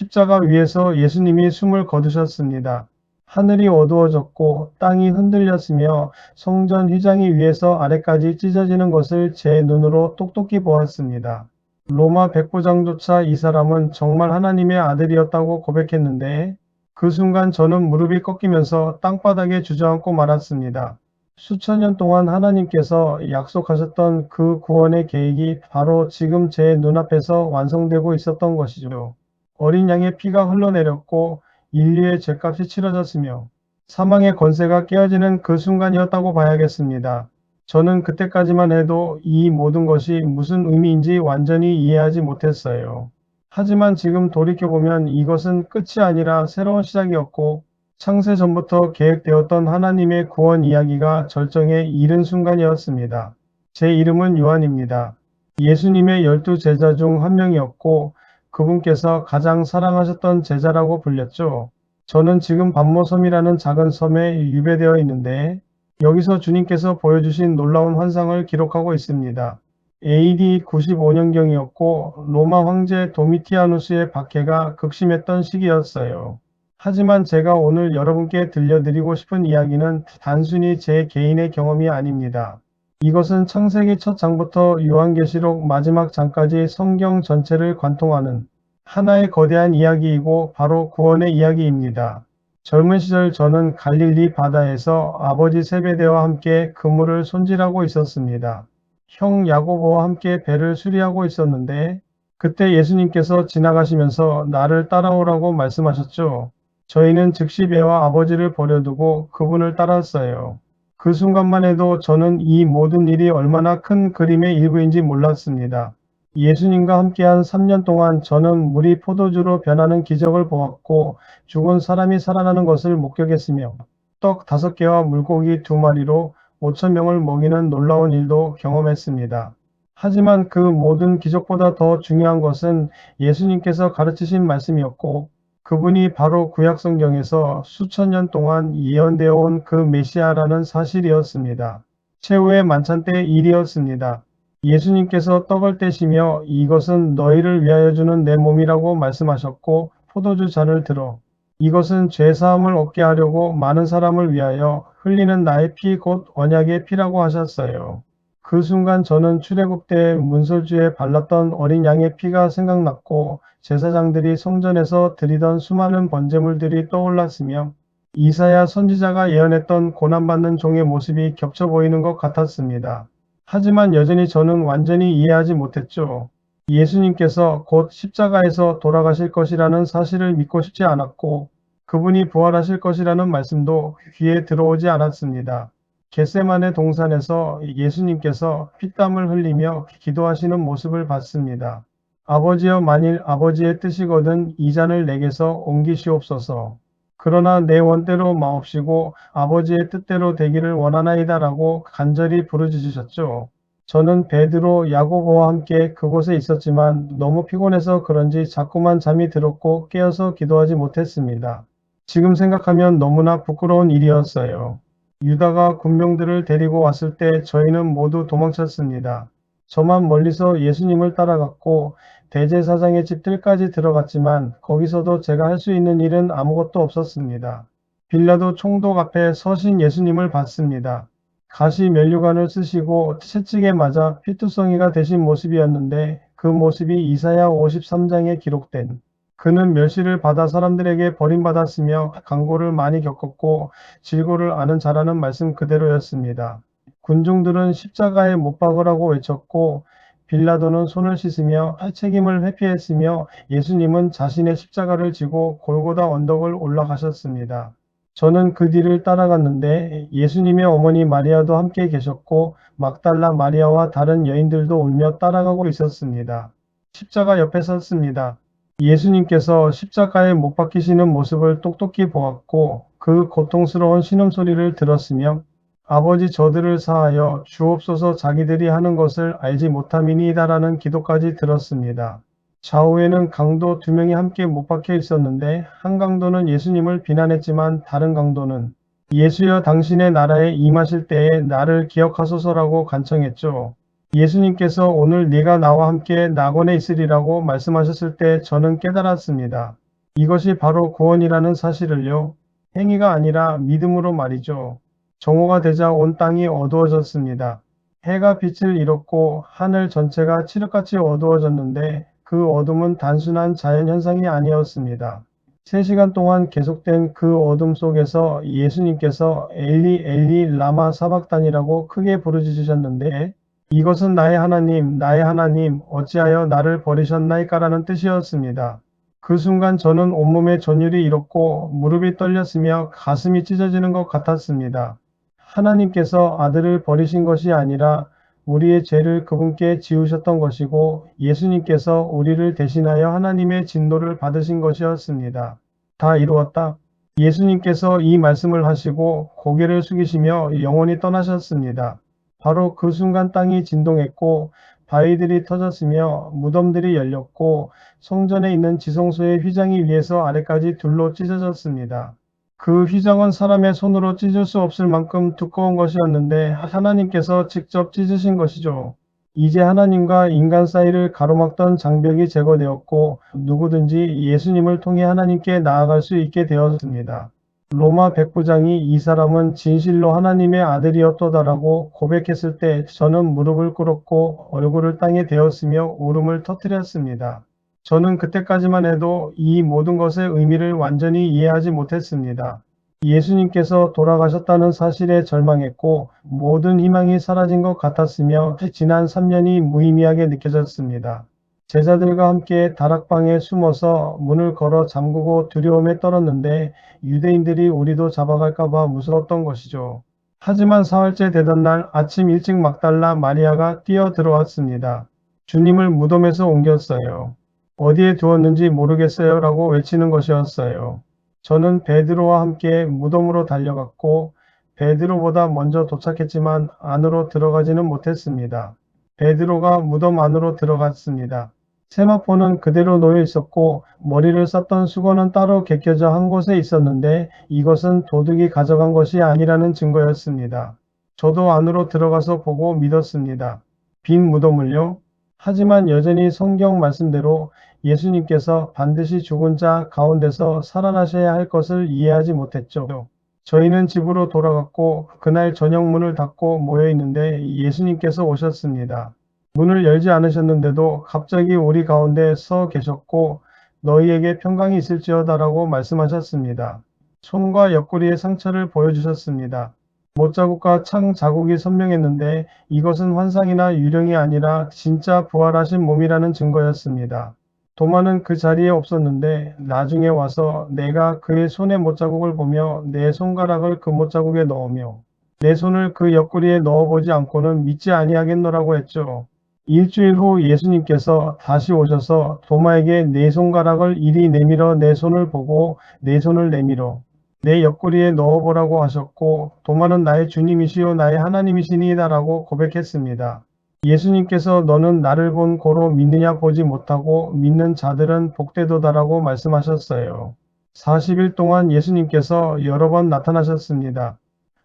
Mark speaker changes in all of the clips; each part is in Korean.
Speaker 1: 십자가 위에서 예수님이 숨을 거두셨습니다. 하늘이 어두워졌고 땅이 흔들렸으며 성전 휘장이 위에서 아래까지 찢어지는 것을 제 눈으로 똑똑히 보았습니다. 로마 백부장조차 이 사람은 정말 하나님의 아들이었다고 고백했는데 그 순간 저는 무릎이 꺾이면서 땅바닥에 주저앉고 말았습니다. 수천 년 동안 하나님께서 약속하셨던 그 구원의 계획이 바로 지금 제 눈앞에서 완성되고 있었던 것이죠. 어린 양의 피가 흘러내렸고 인류의 죗값이 치러졌으며 사망의 권세가 깨어지는 그 순간이었다고 봐야겠습니다. 저는 그때까지만 해도 이 모든 것이 무슨 의미인지 완전히 이해하지 못했어요. 하지만 지금 돌이켜보면 이것은 끝이 아니라 새로운 시작이었고 창세 전부터 계획되었던 하나님의 구원 이야기가 절정에 이른 순간이었습니다. 제 이름은 요한입니다. 예수님의 12제자 중 한 명이었고 그분께서 가장 사랑하셨던 제자라고 불렸죠. 저는 지금 반모섬이라는 작은 섬에 유배되어 있는데 여기서 주님께서 보여주신 놀라운 환상을 기록하고 있습니다. AD 95년경이었고 로마 황제 도미티아누스의 박해가 극심했던 시기였어요. 하지만 제가 오늘 여러분께 들려드리고 싶은 이야기는 단순히 제 개인의 경험이 아닙니다. 이것은 창세기 첫 장부터 요한계시록 마지막 장까지 성경 전체를 관통하는 하나의 거대한 이야기이고 바로 구원의 이야기입니다. 젊은 시절 저는 갈릴리 바다에서 아버지 세베대와 함께 그물을 손질하고 있었습니다. 형 야고보와 함께 배를 수리하고 있었는데 그때 예수님께서 지나가시면서 나를 따라오라고 말씀하셨죠. 저희는 즉시 배와 아버지를 버려두고 그분을 따랐어요. 그 순간만 해도 저는 이 모든 일이 얼마나 큰 그림의 일부인지 몰랐습니다. 예수님과 함께한 3년 동안 저는 물이 포도주로 변하는 기적을 보았고 죽은 사람이 살아나는 것을 목격했으며 떡 5개와 물고기 2마리로 5천 명을 먹이는 놀라운 일도 경험했습니다. 하지만 그 모든 기적보다 더 중요한 것은 예수님께서 가르치신 말씀이었고 그분이 바로 구약성경에서 수천 년 동안 예언되어 온 그 메시아라는 사실이었습니다. 최후의 만찬 때 일이었습니다. 예수님께서 떡을 떼시며 이것은 너희를 위하여 주는 내 몸이라고 말씀하셨고 포도주 잔을 들어 이것은 죄사함을 얻게 하려고 많은 사람을 위하여 흘리는 나의 피 곧 언약의 피라고 하셨어요. 그 순간 저는 출애굽 때 문설주에 발랐던 어린 양의 피가 생각났고 제사장들이 성전에서 드리던 수많은 번제물들이 떠올랐으며 이사야 선지자가 예언했던 고난받는 종의 모습이 겹쳐 보이는 것 같았습니다. 하지만 여전히 저는 완전히 이해하지 못했죠. 예수님께서 곧 십자가에서 돌아가실 것이라는 사실을 믿고 싶지 않았고 그분이 부활하실 것이라는 말씀도 귀에 들어오지 않았습니다. 겟세마네 동산에서 예수님께서 피땀을 흘리며 기도하시는 모습을 봤습니다. 아버지여 만일 아버지의 뜻이거든 이 잔을 내게서 옮기시옵소서. 그러나 내 원대로 마옵시고 아버지의 뜻대로 되기를 원하나이다라고 간절히 부르짖으셨죠. 저는 베드로, 야고보와 함께 그곳에 있었지만 너무 피곤해서 그런지 자꾸만 잠이 들었고 깨어서 기도하지 못했습니다. 지금 생각하면 너무나 부끄러운 일이었어요. 유다가 군병들을 데리고 왔을 때 저희는 모두 도망쳤습니다. 저만 멀리서 예수님을 따라갔고 대제사장의 집들까지 들어갔지만 거기서도 제가 할 수 있는 일은 아무것도 없었습니다. 빌라도 총독 앞에 서신 예수님을 봤습니다. 가시 면류관을 쓰시고 채찍에 맞아 피투성이가 되신 모습이었는데 그 모습이 이사야 53장에 기록된 그는 멸시를 받아 사람들에게 버림받았으며 강고를 많이 겪었고 질고를 아는 자라는 말씀 그대로였습니다. 군중들은 십자가에 못 박으라고 외쳤고 빌라도는 손을 씻으며 책임을 회피했으며 예수님은 자신의 십자가를 지고 골고다 언덕을 올라가셨습니다. 저는 그 뒤를 따라갔는데 예수님의 어머니 마리아도 함께 계셨고 막달라 마리아와 다른 여인들도 울며 따라가고 있었습니다. 십자가 옆에 섰습니다. 예수님께서 십자가에 못 박히시는 모습을 똑똑히 보았고 그 고통스러운 신음소리를 들었으며 아버지 저들을 사하여 주옵소서 자기들이 하는 것을 알지 못함이니이다라는 기도까지 들었습니다. 좌우에는 강도 2명이 함께 못 박혀 있었는데 한 강도는 예수님을 비난했지만 다른 강도는 예수여 당신의 나라에 임하실 때에 나를 기억하소서라고 간청했죠. 예수님께서 오늘 네가 나와 함께 낙원에 있으리라고 말씀하셨을 때 저는 깨달았습니다. 이것이 바로 구원이라는 사실을요. 행위가 아니라 믿음으로 말이죠. 정오가 되자 온 땅이 어두워졌습니다. 해가 빛을 잃었고 하늘 전체가 칠흑같이 어두워졌는데 그 어둠은 단순한 자연현상이 아니었습니다. 3시간 동안 계속된 그 어둠 속에서 예수님께서 엘리 엘리 라마 사박단이라고 크게 부르짖으셨는데 이것은 나의 하나님, 어찌하여 나를 버리셨나이까라는 뜻이었습니다. 그 순간 저는 온몸에 전율이 일었고 무릎이 떨렸으며 가슴이 찢어지는 것 같았습니다. 하나님께서 아들을 버리신 것이 아니라 우리의 죄를 그분께 지우셨던 것이고 예수님께서 우리를 대신하여 하나님의 진노를 받으신 것이었습니다. 다 이루었다. 예수님께서 이 말씀을 하시고 고개를 숙이시며 영원히 떠나셨습니다. 바로 그 순간 땅이 진동했고 바위들이 터졌으며 무덤들이 열렸고 성전에 있는 지성소의 휘장이 위에서 아래까지 둘로 찢어졌습니다. 그 휘장은 사람의 손으로 찢을 수 없을 만큼 두꺼운 것이었는데 하나님께서 직접 찢으신 것이죠. 이제 하나님과 인간 사이를 가로막던 장벽이 제거되었고 누구든지 예수님을 통해 하나님께 나아갈 수 있게 되었습니다. 로마 백부장이 이 사람은 진실로 하나님의 아들이었도다라고 고백했을 때 저는 무릎을 꿇었고 얼굴을 땅에 대었으며 울음을 터뜨렸습니다. 저는 그때까지만 해도 이 모든 것의 의미를 완전히 이해하지 못했습니다. 예수님께서 돌아가셨다는 사실에 절망했고 모든 희망이 사라진 것 같았으며 지난 3년이 무의미하게 느껴졌습니다. 제자들과 함께 다락방에 숨어서 문을 걸어 잠그고 두려움에 떨었는데 유대인들이 우리도 잡아갈까봐 무서웠던 것이죠. 하지만 사흘째 되던 날 아침 일찍 막달라 마리아가 뛰어 들어왔습니다. 주님을 무덤에서 옮겼어요. 어디에 두었는지 모르겠어요 라고 외치는 것이었어요. 저는 베드로와 함께 무덤으로 달려갔고 베드로보다 먼저 도착했지만 안으로 들어가지는 못했습니다. 베드로가 무덤 안으로 들어갔습니다. 세마포는 그대로 놓여 있었고 머리를 쌌던 수건은 따로 개껴져 한 곳에 있었는데 이것은 도둑이 가져간 것이 아니라는 증거였습니다. 저도 안으로 들어가서 보고 믿었습니다. 빈 무덤을요? 하지만 여전히 성경 말씀대로 예수님께서 반드시 죽은 자 가운데서 살아나셔야 할 것을 이해하지 못했죠. 저희는 집으로 돌아갔고 그날 저녁 문을 닫고 모여 있는데 예수님께서 오셨습니다. 문을 열지 않으셨는데도 갑자기 우리 가운데 서 계셨고 너희에게 평강이 있을지어다라고 말씀하셨습니다. 손과 옆구리의 상처를 보여주셨습니다. 못자국과 창 자국이 선명했는데 이것은 환상이나 유령이 아니라 진짜 부활하신 몸이라는 증거였습니다. 도마는 그 자리에 없었는데 나중에 와서 내가 그의 손의 못자국을 보며 내 손가락을 그 못자국에 넣으며 내 손을 그 옆구리에 넣어보지 않고는 믿지 아니하겠노라고 했죠. 일주일 후 예수님께서 다시 오셔서 도마에게 내 손가락을 이리 내밀어 내 손을 보고 내 손을 내밀어 내 옆구리에 넣어보라고 하셨고 도마는 나의 주님이시요 나의 하나님이시니이다라고 고백했습니다. 예수님께서 너는 나를 본 고로 믿느냐 보지 못하고 믿는 자들은 복되도다라고 말씀하셨어요. 40일 동안 예수님께서 여러 번 나타나셨습니다.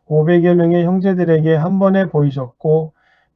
Speaker 1: 500여 명의 형제들에게 한 번에 보이셨고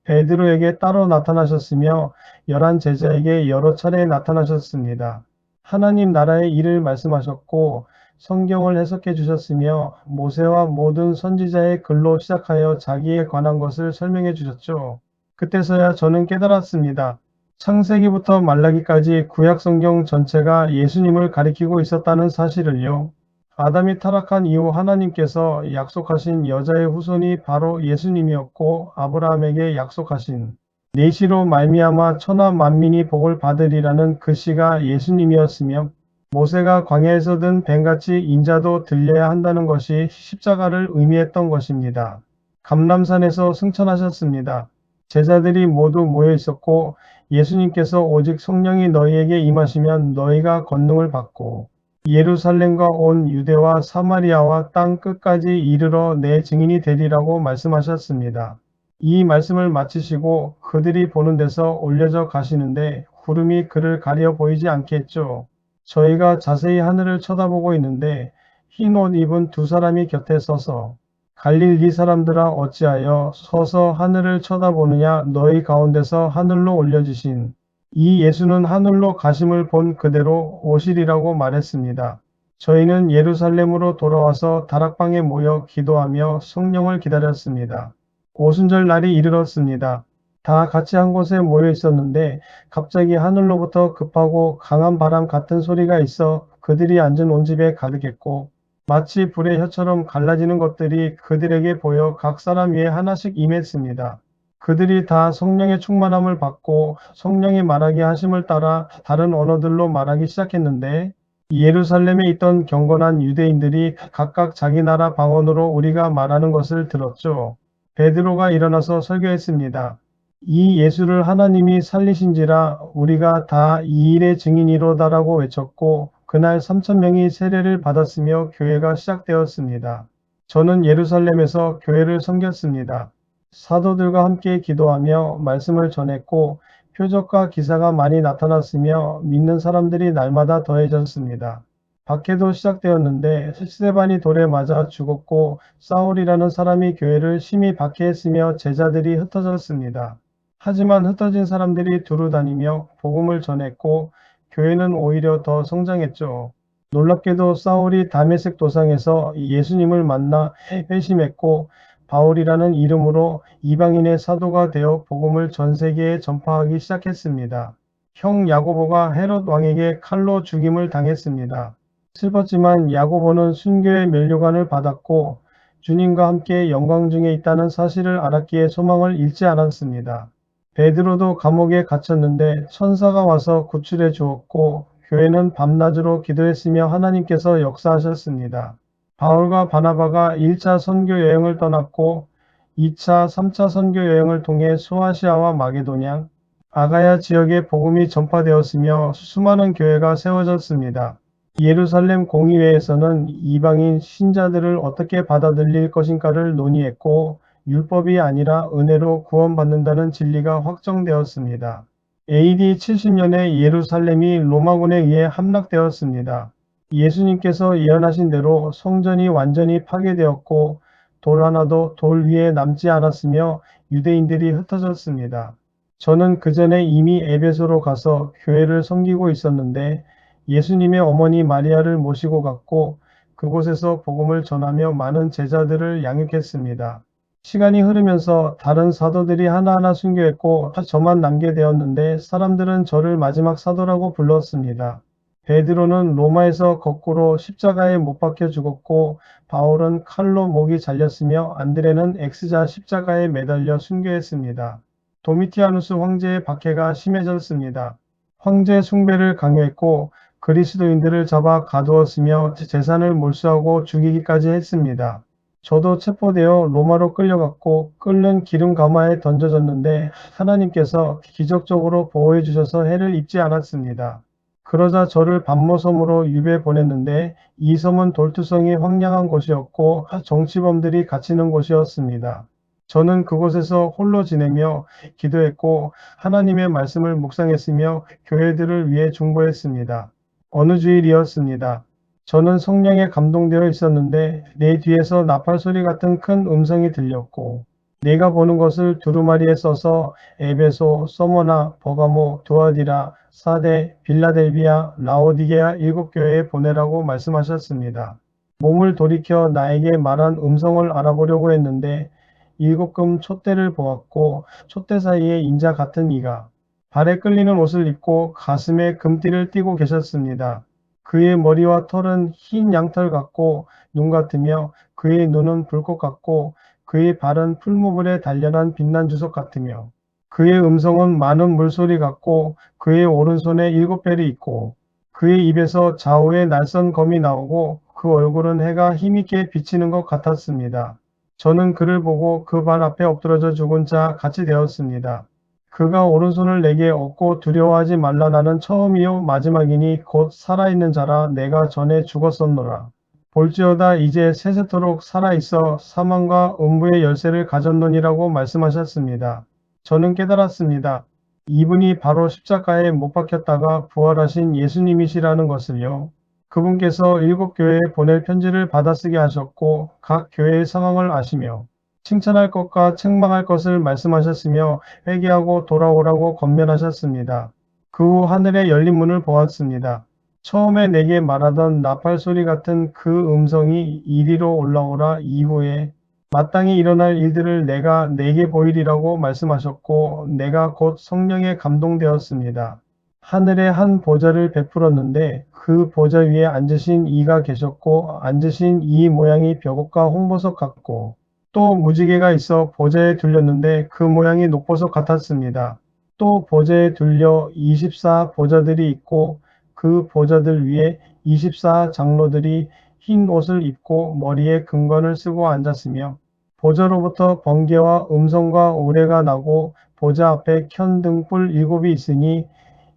Speaker 1: 베드로에게 따로 나타나셨으며 11 제자에게 여러 차례 나타나셨습니다. 하나님 나라의 일을 말씀하셨고 성경을 해석해 주셨으며 모세와 모든 선지자의 글로 시작하여 자기에 관한 것을 설명해 주셨죠. 그때서야 저는 깨달았습니다. 창세기부터 말라기까지 구약 성경 전체가 예수님을 가리키고 있었다는 사실을요. 아담이 타락한 이후 하나님께서 약속하신 여자의 후손이 바로 예수님이었고 아브라함에게 약속하신 내시로 말미암아 천하 만민이 복을 받으리라는 그 씨가 예수님이었으며 모세가 광야에서 든 뱀같이 인자도 들려야 한다는 것이 십자가를 의미했던 것입니다. 감람산에서 승천하셨습니다. 제자들이 모두 모여 있었고 예수님께서 오직 성령이 너희에게 임하시면 너희가 권능을 받고 예루살렘과 온 유대와 사마리아와 땅 끝까지 이르러 내 증인이 되리라고 말씀하셨습니다. 이 말씀을 마치시고 그들이 보는 데서 올려져 가시는데 구름이 그를 가려 보이지 않게 했죠. 저희가 자세히 하늘을 쳐다보고 있는데 흰 옷 입은 두 사람이 곁에 서서 갈릴리 사람들아 어찌하여 서서 하늘을 쳐다보느냐 너희 가운데서 하늘로 올려지신 이 예수는 하늘로 가심을 본 그대로 오시리라고 말했습니다. 저희는 예루살렘으로 돌아와서 다락방에 모여 기도하며 성령을 기다렸습니다. 오순절 날이 이르렀습니다. 다 같이 한 곳에 모여 있었는데 갑자기 하늘로부터 급하고 강한 바람 같은 소리가 있어 그들이 앉은 온 집에 가득했고 마치 불의 혀처럼 갈라지는 것들이 그들에게 보여 각 사람 위에 하나씩 임했습니다. 그들이 다 성령의 충만함을 받고 성령이 말하게 하심을 따라 다른 언어들로 말하기 시작했는데 예루살렘에 있던 경건한 유대인들이 각각 자기 나라 방언으로 우리가 말하는 것을 들었죠. 베드로가 일어나서 설교했습니다. 이 예수를 하나님이 살리신지라 우리가 다 이 일의 증인이로다라고 외쳤고 그날 3,000명이 세례를 받았으며 교회가 시작되었습니다. 저는 예루살렘에서 교회를 섬겼습니다. 사도들과 함께 기도하며 말씀을 전했고 표적과 기사가 많이 나타났으며 믿는 사람들이 날마다 더해졌습니다. 박해도 시작되었는데 스데반이 돌에 맞아 죽었고 사울이라는 사람이 교회를 심히 박해했으며 제자들이 흩어졌습니다. 하지만 흩어진 사람들이 두루 다니며 복음을 전했고 교회는 오히려 더 성장했죠. 놀랍게도 사울이 다메섹 도상에서 예수님을 만나 회심했고 바울이라는 이름으로 이방인의 사도가 되어 복음을 전 세계에 전파하기 시작했습니다. 형 야고보가 헤롯 왕에게 칼로 죽임을 당했습니다. 슬펐지만 야고보는 순교의 면류관을 받았고 주님과 함께 영광 중에 있다는 사실을 알았기에 소망을 잃지 않았습니다. 베드로도 감옥에 갇혔는데 천사가 와서 구출해 주었고 교회는 밤낮으로 기도했으며 하나님께서 역사하셨습니다. 바울과 바나바가 1차 선교 여행을 떠났고 2차, 3차 선교 여행을 통해 소아시아와 마게도냐, 아가야 지역에 복음이 전파되었으며 수많은 교회가 세워졌습니다. 예루살렘 공의회에서는 이방인 신자들을 어떻게 받아들일 것인가를 논의했고 율법이 아니라 은혜로 구원받는다는 진리가 확정되었습니다. AD 70년에 예루살렘이 로마군에 의해 함락되었습니다. 예수님께서 예언하신 대로 성전이 완전히 파괴되었고 돌 하나도 돌 위에 남지 않았으며 유대인들이 흩어졌습니다. 저는 그 전에 이미 에베소로 가서 교회를 섬기고 있었는데 예수님의 어머니 마리아를 모시고 갔고 그곳에서 복음을 전하며 많은 제자들을 양육했습니다. 시간이 흐르면서 다른 사도들이 하나하나 순교했고 저만 남게 되었는데 사람들은 저를 마지막 사도라고 불렀습니다. 베드로는 로마에서 거꾸로 십자가에 못 박혀 죽었고 바울은 칼로 목이 잘렸으며 안드레는 X자 십자가에 매달려 순교했습니다. 도미티아누스 황제의 박해가 심해졌습니다. 황제 숭배를 강요했고 그리스도인들을 잡아 가두었으며 재산을 몰수하고 죽이기까지 했습니다. 저도 체포되어 로마로 끌려갔고 끓는 기름 가마에 던져졌는데 하나님께서 기적적으로 보호해 주셔서 해를 입지 않았습니다. 그러자 저를 반모섬으로 유배 보냈는데 이 섬은 돌투성이 황량한 곳이었고 정치범들이 갇히는 곳이었습니다. 저는 그곳에서 홀로 지내며 기도했고 하나님의 말씀을 묵상했으며 교회들을 위해 중보했습니다. 어느 주일이었습니다. 저는 성령에 감동되어 있었는데 내 뒤에서 나팔 소리 같은 큰 음성이 들렸고 내가 보는 것을 두루마리에 써서 에베소, 서머나, 버가모, 두아디라, 사데, 빌라델비아, 라오디게아 7교회에 보내라고 말씀하셨습니다. 몸을 돌이켜 나에게 말한 음성을 알아보려고 했는데 7금 촛대를 보았고 촛대 사이에 인자 같은 이가 발에 끌리는 옷을 입고 가슴에 금띠를 띠고 계셨습니다. 그의 머리와 털은 흰 양털 같고 눈 같으며 그의 눈은 불꽃 같고 그의 발은 풀무불에 단련한 빛난 주석 같으며 그의 음성은 많은 물소리 같고 그의 오른손에 7벨이 있고 그의 입에서 좌우에 날선 검이 나오고 그 얼굴은 해가 힘있게 비치는 것 같았습니다. 저는 그를 보고 그 발 앞에 엎드러져 죽은 자 같이 되었습니다. 그가 오른손을 내게 얻고 두려워하지 말라 나는 처음이요 마지막이니 곧 살아있는 자라 내가 전에 죽었었노라. 볼지어다 이제 세세토록 살아있어 사망과 음부의 열쇠를 가졌노니라고 말씀하셨습니다. 저는 깨달았습니다. 이분이 바로 십자가에 못 박혔다가 부활하신 예수님이시라는 것을요. 그분께서 7교회에 보낼 편지를 받아쓰게 하셨고 각 교회의 상황을 아시며 칭찬할 것과 책망할 것을 말씀하셨으며 회개하고 돌아오라고 권면하셨습니다. 그 후 하늘의 열린 문을 보았습니다. 처음에 내게 말하던 나팔 소리 같은 그 음성이 이리로 올라오라. 이후에 마땅히 일어날 일들을 내가 내게 보이리라고 말씀하셨고 내가 곧 성령에 감동되었습니다. 하늘에 한 보좌를 베풀었는데 그 보좌 위에 앉으신 이가 계셨고 앉으신 이 모양이 벽옥과 홍보석 같고 또 무지개가 있어 보좌에 둘렸는데 그 모양이 녹보석 같았습니다. 또 보좌에 둘려 24 보좌들이 있고 그 보좌들 위에 24 장로들이 흰 옷을 입고 머리에 금관을 쓰고 앉았으며 보좌로부터 번개와 음성과 우레가 나고 보좌 앞에 켠 등불 7이 있으니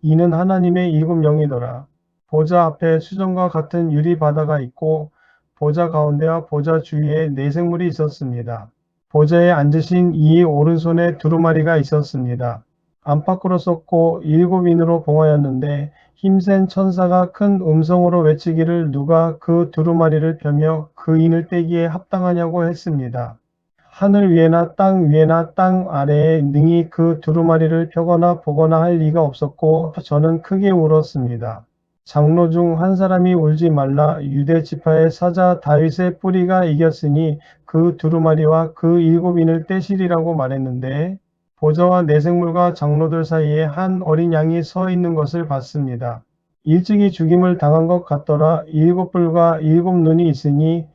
Speaker 1: 이는 하나님의 7영이더라. 보좌 앞에 수정과 같은 유리 바다가 있고 보좌 가운데와 보좌 주위에 네 생물이 있었습니다. 보좌에 앉으신 이의 오른손에 두루마리가 있었습니다. 안팎으로 쏟고 7인으로 봉하였는데 힘센 천사가 큰 음성으로 외치기를 누가 그 두루마리를 펴며 그 인을 떼기에 합당하냐고 했습니다. 하늘 위에나 땅 위에나 땅 아래에 능히 그 두루마리를 펴거나 보거나 할 리가 없었고 저는 크게 울었습니다. 장로 중 한 사람이 울지 말라. 유대 지파의 사자 다윗의 뿌리가 이겼으니 그 두루마리와 그 7인을 떼시리라고 말했는데 보좌와 내생물과 장로들 사이에 한 어린 양이 서 있는 것을 봤습니다. 일찍이 죽임을 당한 것 같더라. 7뿔과 7눈이 있으니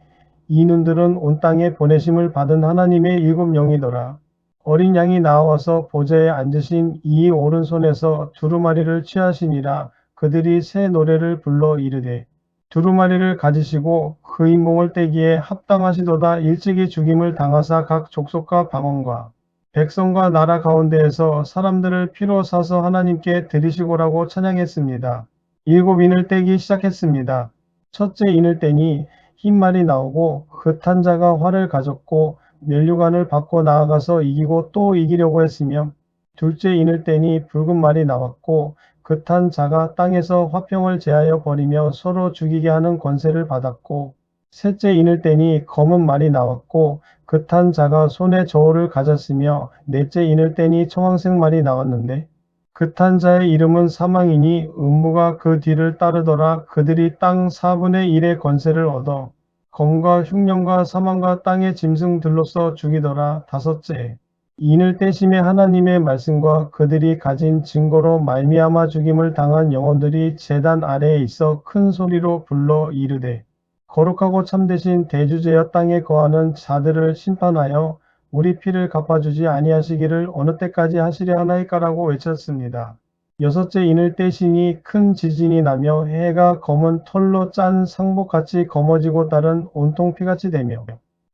Speaker 1: 이 눈들은 온 땅에 보내심을 받은 하나님의 7영이더라. 어린 양이 나와서 보좌에 앉으신 이 오른손에서 두루마리를 취하시니라. 그들이 새 노래를 불러 이르되 두루마리를 가지시고 그 인봉을 떼기에 합당하시도다. 일찍이 죽임을 당하사 각 족속과 방언과 백성과 나라 가운데에서 사람들을 피로 사서 하나님께 드리시고라고 찬양했습니다. 7인을 떼기 시작했습니다. 첫째 인을 떼니 흰 말이 나오고 그 탄 자가 활을 가졌고 면류관을 받고 나아가서 이기고 또 이기려고 했으며 둘째 인을 떼니 붉은 말이 나왔고 그 탄 자가 땅에서 화평을 제하여 버리며 서로 죽이게 하는 권세를 받았고 셋째 인을 떼니 검은 말이 나왔고 그 탄 자가 손에 저울을 가졌으며 넷째 인을 떼니 청황색 말이 나왔는데 그 탄 자의 이름은 사망이니 음부가 그 뒤를 따르더라. 그들이 땅 4분의 1의 권세를 얻어 검과 흉년과 사망과 땅의 짐승들로서 죽이더라. 다섯째, 인을 떼심의 하나님의 말씀과 그들이 가진 증거로 말미암아 죽임을 당한 영혼들이 제단 아래에 있어 큰 소리로 불러 이르되 거룩하고 참되신 대주제여 땅에 거하는 자들을 심판하여 우리 피를 갚아주지 아니하시기를 어느 때까지 하시려 하나이까라고 외쳤습니다. 여섯째 인을 떼시니 큰 지진이 나며 해가 검은 털로 짠 상복같이 검어지고 다른 온통 피같이 되며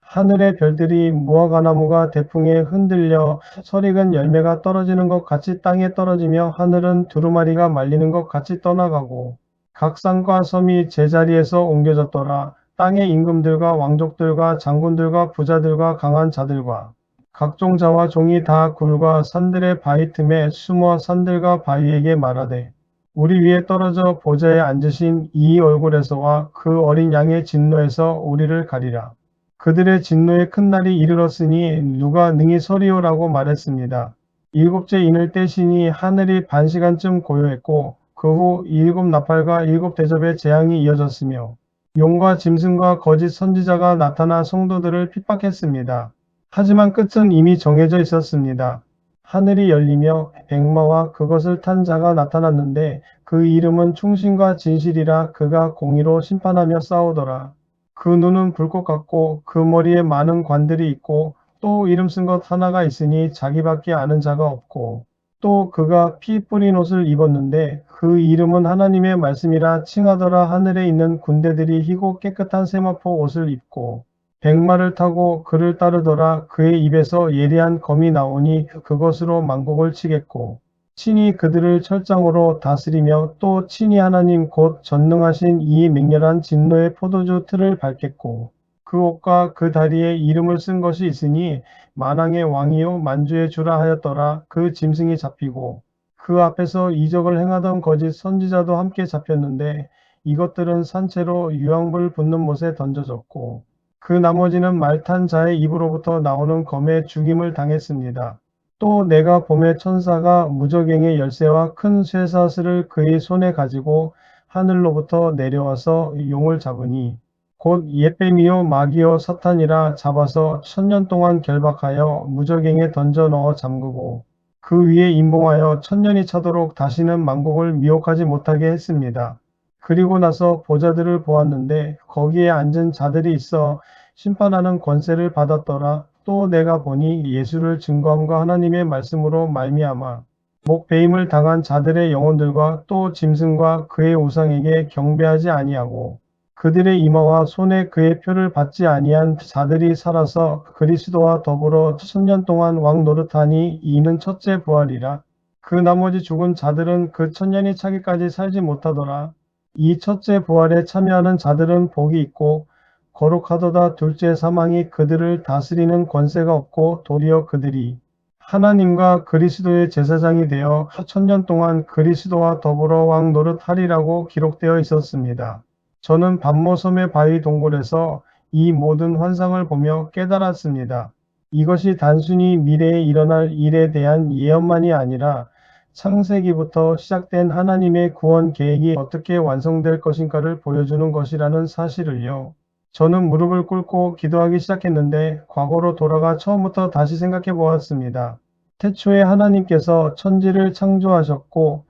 Speaker 1: 하늘의 별들이 무화과나무가 대풍에 흔들려 설익은 열매가 떨어지는 것 같이 땅에 떨어지며 하늘은 두루마리가 말리는 것 같이 떠나가고 각 산과 섬이 제자리에서 옮겨졌더라. 땅의 임금들과 왕족들과 장군들과 부자들과 강한 자들과 각종 자와 종이 다 굴과 산들의 바위 틈에 숨어 산들과 바위에게 말하되 우리 위에 떨어져 보좌에 앉으신 이 얼굴에서와 그 어린 양의 진노에서 우리를 가리라. 그들의 진노의 큰 날이 이르렀으니 누가 능히 서리오라고 말했습니다. 일곱째 인을 떼시니 하늘이 반시간쯤 고요했고 그 후 7나팔과 7대접의 재앙이 이어졌으며 용과 짐승과 거짓 선지자가 나타나 성도들을 핍박했습니다. 하지만 끝은 이미 정해져 있었습니다. 하늘이 열리며 백마와 그것을 탄 자가 나타났는데 그 이름은 충신과 진실이라. 그가 공의로 심판하며 싸우더라. 그 눈은 불꽃 같고 그 머리에 많은 관들이 있고 또 이름 쓴 것 하나가 있으니 자기밖에 아는 자가 없고 또 그가 피 뿌린 옷을 입었는데 그 이름은 하나님의 말씀이라 칭하더라. 하늘에 있는 군대들이 희고 깨끗한 세마포 옷을 입고 백마를 타고 그를 따르더라. 그의 입에서 예리한 검이 나오니 그것으로 만국을 치겠고 친히 그들을 철장으로 다스리며 또 친히 하나님 곧 전능하신 이 맹렬한 진노의 포도주 틀을 밟겠고 그 옷과 그 다리에 이름을 쓴 것이 있으니 만왕의 왕이요 만주의 주라 하였더라. 그 짐승이 잡히고 그 앞에서 이적을 행하던 거짓 선지자도 함께 잡혔는데 이것들은 산채로 유황불 붙는 못에 던져졌고 그 나머지는 말탄 자의 입으로부터 나오는 검에 죽임을 당했습니다. 또 내가 봄에 천사가 무저갱의 열쇠와 큰 쇠사슬을 그의 손에 가지고 하늘로부터 내려와서 용을 잡으니 곧 jet뱀이요 마귀요 사탄이라 잡아서 1000년 동안 결박하여 무저갱에 던져 넣어 잠그고 그 위에 임봉하여 1000년이 차도록 다시는 만국을 미혹하지 못하게 했습니다. 그리고 나서 보좌들을 보았는데 거기에 앉은 자들이 있어 심판하는 권세를 받았더라. 또 내가 보니 예수를 증거함과 하나님의 말씀으로 말미암아 목배임을 당한 자들의 영혼들과 또 짐승과 그의 우상에게 경배하지 아니하고 그들의 이마와 손에 그의 표를 받지 아니한 자들이 살아서 그리스도와 더불어 1000년 동안 왕 노릇하니 이는 첫째 부활이라. 그 나머지 죽은 자들은 그 1000년이 차기까지 살지 못하더라. 이 첫째 부활에 참여하는 자들은 복이 있고 거룩하도다. 둘째 사망이 그들을 다스리는 권세가 없고 도리어 그들이 하나님과 그리스도의 제사장이 되어 1000년 동안 그리스도와 더불어 왕 노릇하리라고 기록되어 있었습니다. 저는 반모섬의 바위 동굴에서 이 모든 환상을 보며 깨달았습니다. 이것이 단순히 미래에 일어날 일에 대한 예언만이 아니라 창세기부터 시작된 하나님의 구원 계획이 어떻게 완성될 것인가를 보여주는 것이라는 사실을요. 저는 무릎을 꿇고 기도하기 시작했는데 과거로 돌아가 처음부터 다시 생각해 보았습니다. 태초에 하나님께서 천지를 창조하셨고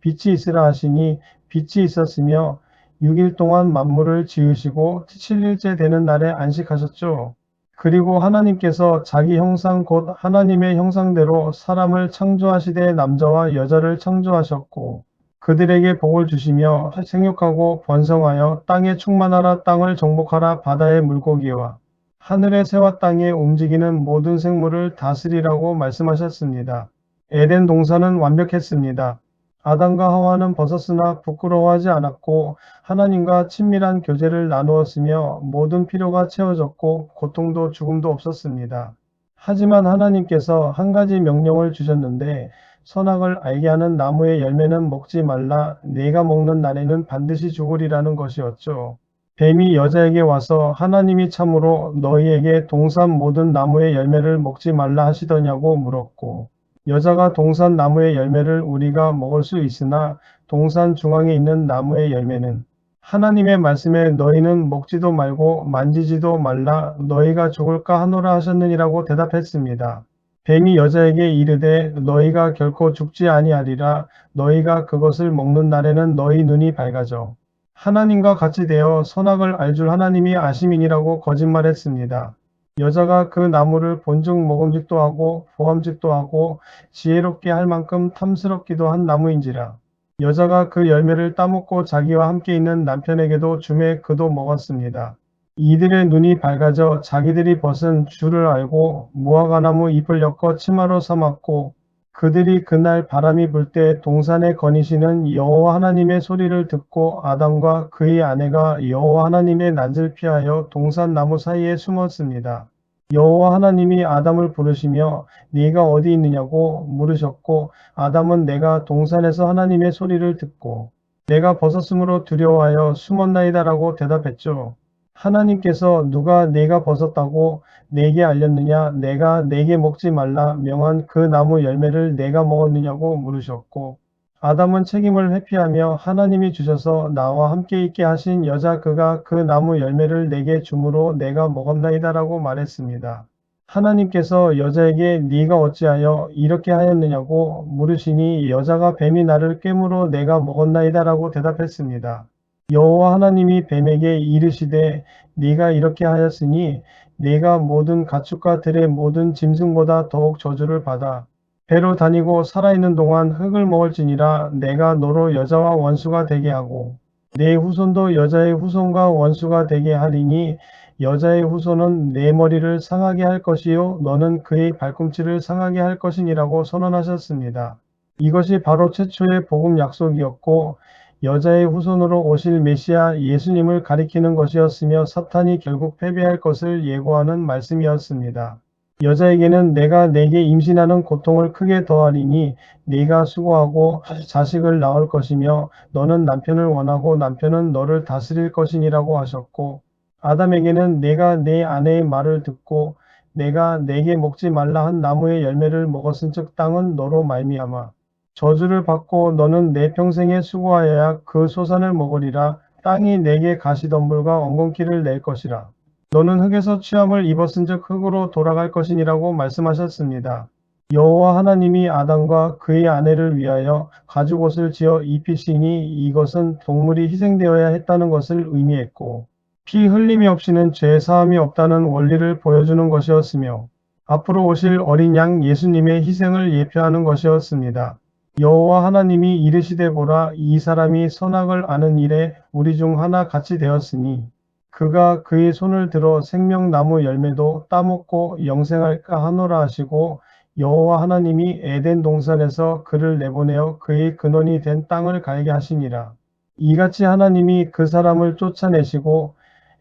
Speaker 1: 빛이 있으라 하시니 빛이 있었으며 6일 동안 만물을 지으시고 7일째 되는 날에 안식하셨죠. 그리고 하나님께서 자기 형상 곧 하나님의 형상대로 사람을 창조하시되 남자와 여자를 창조하셨고 그들에게 복을 주시며 생육하고 번성하여 땅에 충만하라 땅을 정복하라 바다의 물고기와 하늘의 새와 땅에 움직이는 모든 생물을 다스리라고 말씀하셨습니다. 에덴 동산은 완벽했습니다. 아담과 하와는 벗었으나 부끄러워하지 않았고 하나님과 친밀한 교제를 나누었으며 모든 필요가 채워졌고 고통도 죽음도 없었습니다. 하지만 하나님께서 한 가지 명령을 주셨는데 선악을 알게 하는 나무의 열매는 먹지 말라. 네가 먹는 날에는 반드시 죽으리라는 것이었죠. 뱀이 여자에게 와서 하나님이 참으로 너희에게 동산 모든 나무의 열매를 먹지 말라 하시더냐고 물었고 여자가 동산 나무의 열매를 우리가 먹을 수 있으나 동산 중앙에 있는 나무의 열매는 하나님의 말씀에 너희는 먹지도 말고 만지지도 말라 너희가 죽을까 하노라 하셨느니라고 대답했습니다. 뱀이 여자에게 이르되 너희가 결코 죽지 아니하리라. 너희가 그것을 먹는 날에는 너희 눈이 밝아져 하나님과 같이 되어 선악을 알 줄 하나님이 아심이니라고 거짓말했습니다. 여자가 그 나무를 본즉 먹음직도 하고 보암직도 하고 지혜롭게 할 만큼 탐스럽기도 한 나무인지라. 여자가 그 열매를 따먹고 자기와 함께 있는 남편에게도 주매 그도 먹었습니다. 이들의 눈이 밝아져 자기들이 벗은 줄을 알고 무화과나무 잎을 엮어 치마로 삼았고 그들이 그날 바람이 불 때 동산에 거니시는 여호와 하나님의 소리를 듣고 아담과 그의 아내가 여호와 하나님의 낯을 피하여 동산 나무 사이에 숨었습니다. 여호와 하나님이 아담을 부르시며 네가 어디 있느냐고 물으셨고 아담은 내가 동산에서 하나님의 소리를 듣고 내가 벗었으므로 두려워하여 숨었나이다라고 대답했죠. 하나님께서 누가 네가 벗었다고 내게 알렸느냐 내가 네게 먹지 말라 명한 그 나무 열매를 내가 먹었느냐고 물으셨고 아담은 책임을 회피하며 하나님이 주셔서 나와 함께 있게 하신 여자 그가 그 나무 열매를 내게 주므로 내가 먹었나이다라고 말했습니다. 하나님께서 여자에게 네가 어찌하여 이렇게 하였느냐고 물으시니 여자가 뱀이 나를 꿰물어 내가 먹었나이다라고 대답했습니다. 여호와 하나님이 뱀에게 이르시되 네가 이렇게 하였으니 네가 모든 가축과 들의 모든 짐승보다 더욱 저주를 받아 배로 다니고 살아있는 동안 흙을 먹을지니라. 내가 너로 여자와 원수가 되게 하고 내 후손도 여자의 후손과 원수가 되게 하리니 여자의 후손은 내 머리를 상하게 할 것이요 너는 그의 발꿈치를 상하게 할 것이니라고 선언하셨습니다. 이것이 바로 최초의 복음 약속이었고 여자의 후손으로 오실 메시아 예수님을 가리키는 것이었으며 사탄이 결국 패배할 것을 예고하는 말씀이었습니다. 여자에게는 내가 내게 임신하는 고통을 크게 더하리니 네가 수고하고 자식을 낳을 것이며 너는 남편을 원하고 남편은 너를 다스릴 것이니라고 하셨고 아담에게는 내가 내 아내의 말을 듣고 내가 내게 먹지 말라 한 나무의 열매를 먹었은즉 땅은 너로 말미암아 저주를 받고 너는 내 평생에 수고하여야 그 소산을 먹으리라. 땅이 내게 가시덤불과 엉겅퀴를 낼 것이라. 너는 흙에서 취함을 입었은즉 흙으로 돌아갈 것이니라고 말씀하셨습니다. 여호와 하나님이 아담과 그의 아내를 위하여 가죽옷을 지어 입히시니 이것은 동물이 희생되어야 했다는 것을 의미했고 피 흘림이 없이는 죄 사함이 없다는 원리를 보여주는 것이었으며 앞으로 오실 어린 양 예수님의 희생을 예표하는 것이었습니다. 여호와 하나님이 이르시되 보라 이 사람이 선악을 아는 일에 우리 중 하나 같이 되었으니 그가 그의 손을 들어 생명나무 열매도 따먹고 영생할까 하노라 하시고 여호와 하나님이 에덴 동산에서 그를 내보내어 그의 근원이 된 땅을 갈게 하시니라. 이같이 하나님이 그 사람을 쫓아내시고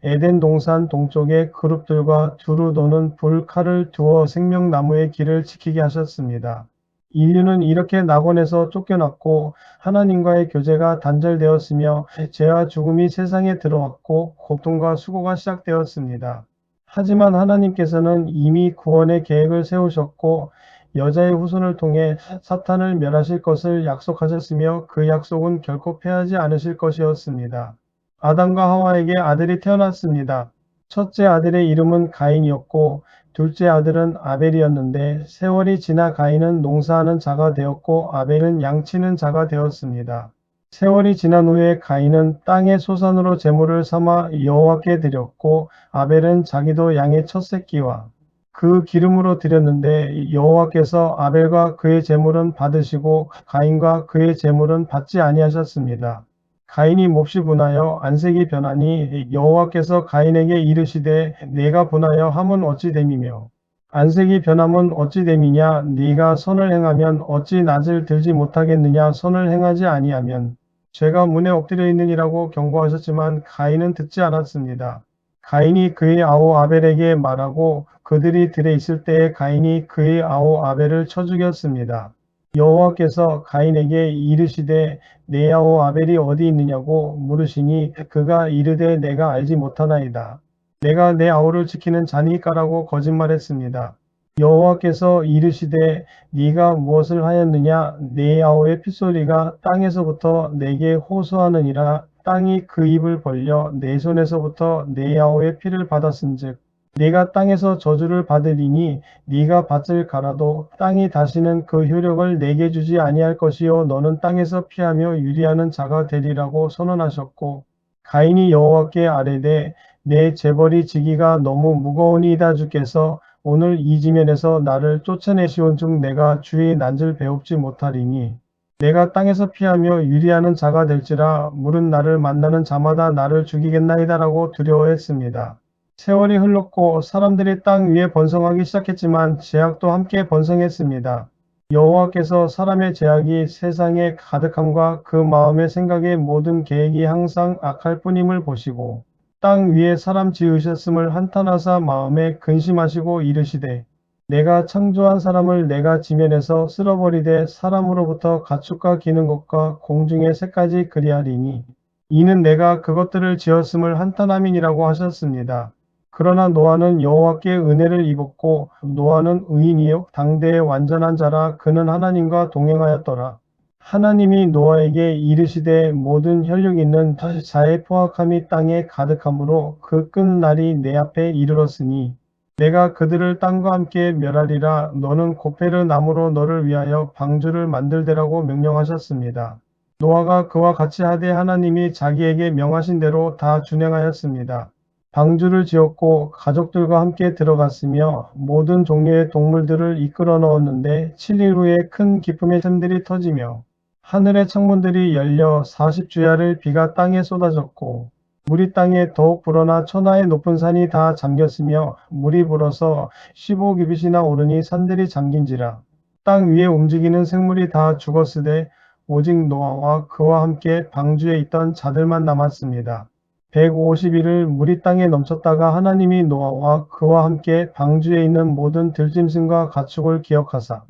Speaker 1: 에덴 동산 동쪽에 그룹들과 두루 도는 불칼을 두어 생명나무의 길을 지키게 하셨습니다. 인류는 이렇게 낙원에서 쫓겨났고 하나님과의 교제가 단절되었으며 죄와 죽음이 세상에 들어왔고 고통과 수고가 시작되었습니다. 하지만 하나님께서는 이미 구원의 계획을 세우셨고 여자의 후손을 통해 사탄을 멸하실 것을 약속하셨으며 그 약속은 결코 패하지 않으실 것이었습니다. 아담과 하와에게 아들이 태어났습니다. 첫째 아들의 이름은 가인이었고 둘째 아들은 아벨이었는데 세월이 지나 가인은 농사하는 자가 되었고 아벨은 양치는 자가 되었습니다. 세월이 지난 후에 가인은 땅의 소산으로 제물을 삼아 여호와께 드렸고 아벨은 자기도 양의 첫 새끼와 그 기름으로 드렸는데 여호와께서 아벨과 그의 제물은 받으시고 가인과 그의 제물은 받지 아니하셨습니다. 가인이 몹시 분하여 안색이 변하니 여호와께서 가인에게 이르시되 내가 분하여 함은 어찌 됨이며 안색이 변함은 어찌 됨이냐 네가 선을 행하면 어찌 낯을 들지 못하겠느냐 선을 행하지 아니하면 죄가 문에 엎드려 있느니라고 경고하셨지만 가인은 듣지 않았습니다. 가인이 그의 아우 아벨에게 말하고 그들이 들에 있을 때에 가인이 그의 아우 아벨을 쳐 죽였습니다. 여호와께서 가인에게 이르시되 내 아우 아벨이 어디 있느냐고 물으시니 그가 이르되 내가 알지 못하나이다. 내가 내 아우를 지키는 자니까라고 거짓말했습니다. 여호와께서 이르시되 네가 무엇을 하였느냐 내 아우의 핏소리가 땅에서부터 내게 호소하느니라. 땅이 그 입을 벌려 내 손에서부터 내 아우의 피를 받았은즉 네가 땅에서 저주를 받으리니 네가 밭을 갈아도 땅이 다시는 그 효력을 내게 주지 아니할 것이요 너는 땅에서 피하며 유리하는 자가 되리라고 선언하셨고 가인이 여호와께 아뢰되 내 재벌이 지기가 너무 무거우니이다. 주께서 오늘 이 지면에서 나를 쫓아내시온 중 내가 주의 난을 배웁지 못하리니 내가 땅에서 피하며 유리하는 자가 될지라 물은 나를 만나는 자마다 나를 죽이겠나이다라고 두려워했습니다. 세월이 흘렀고 사람들이 땅 위에 번성하기 시작했지만 죄악도 함께 번성했습니다. 여호와께서 사람의 죄악이 세상에 가득함과 그 마음의 생각의 모든 계획이 항상 악할 뿐임을 보시고 땅 위에 사람 지으셨음을 한탄하사 마음에 근심하시고 이르시되 내가 창조한 사람을 내가 지면에서 쓸어버리되 사람으로부터 가축과 기는 것과 공중의 새까지 그리하리니 이는 내가 그것들을 지었음을 한탄함이니라고 하셨습니다. 그러나 노아는 여호와께 은혜를 입었고 노아는 의인이요 당대의 완전한 자라 그는 하나님과 동행하였더라. 하나님이 노아에게 이르시되 모든 혈육 있는 자의 포악함이 땅에 가득함으로 그 끝날이 내 앞에 이르렀으니 내가 그들을 땅과 함께 멸하리라. 너는 고페르 나무로 너를 위하여 방주를 만들되라고 명령하셨습니다. 노아가 그와 같이 하되 하나님이 자기에게 명하신 대로 다 준행하였습니다. 방주를 지었고 가족들과 함께 들어갔으며 모든 종류의 동물들을 이끌어 넣었는데 7일 후에 큰 기쁨의 샘들이 터지며 하늘의 창문들이 열려 40주야를 비가 땅에 쏟아졌고 물이 땅에 더욱 불어나 천하의 높은 산이 다 잠겼으며 물이 불어서 15규빗이나 오르니 산들이 잠긴지라. 땅 위에 움직이는 생물이 다 죽었으되 오직 노아와 그와 함께 방주에 있던 자들만 남았습니다. 150일을 물이 땅에 넘쳤다가 하나님이 노아와 그와 함께 방주에 있는 모든 들짐승과 가축을 기억하사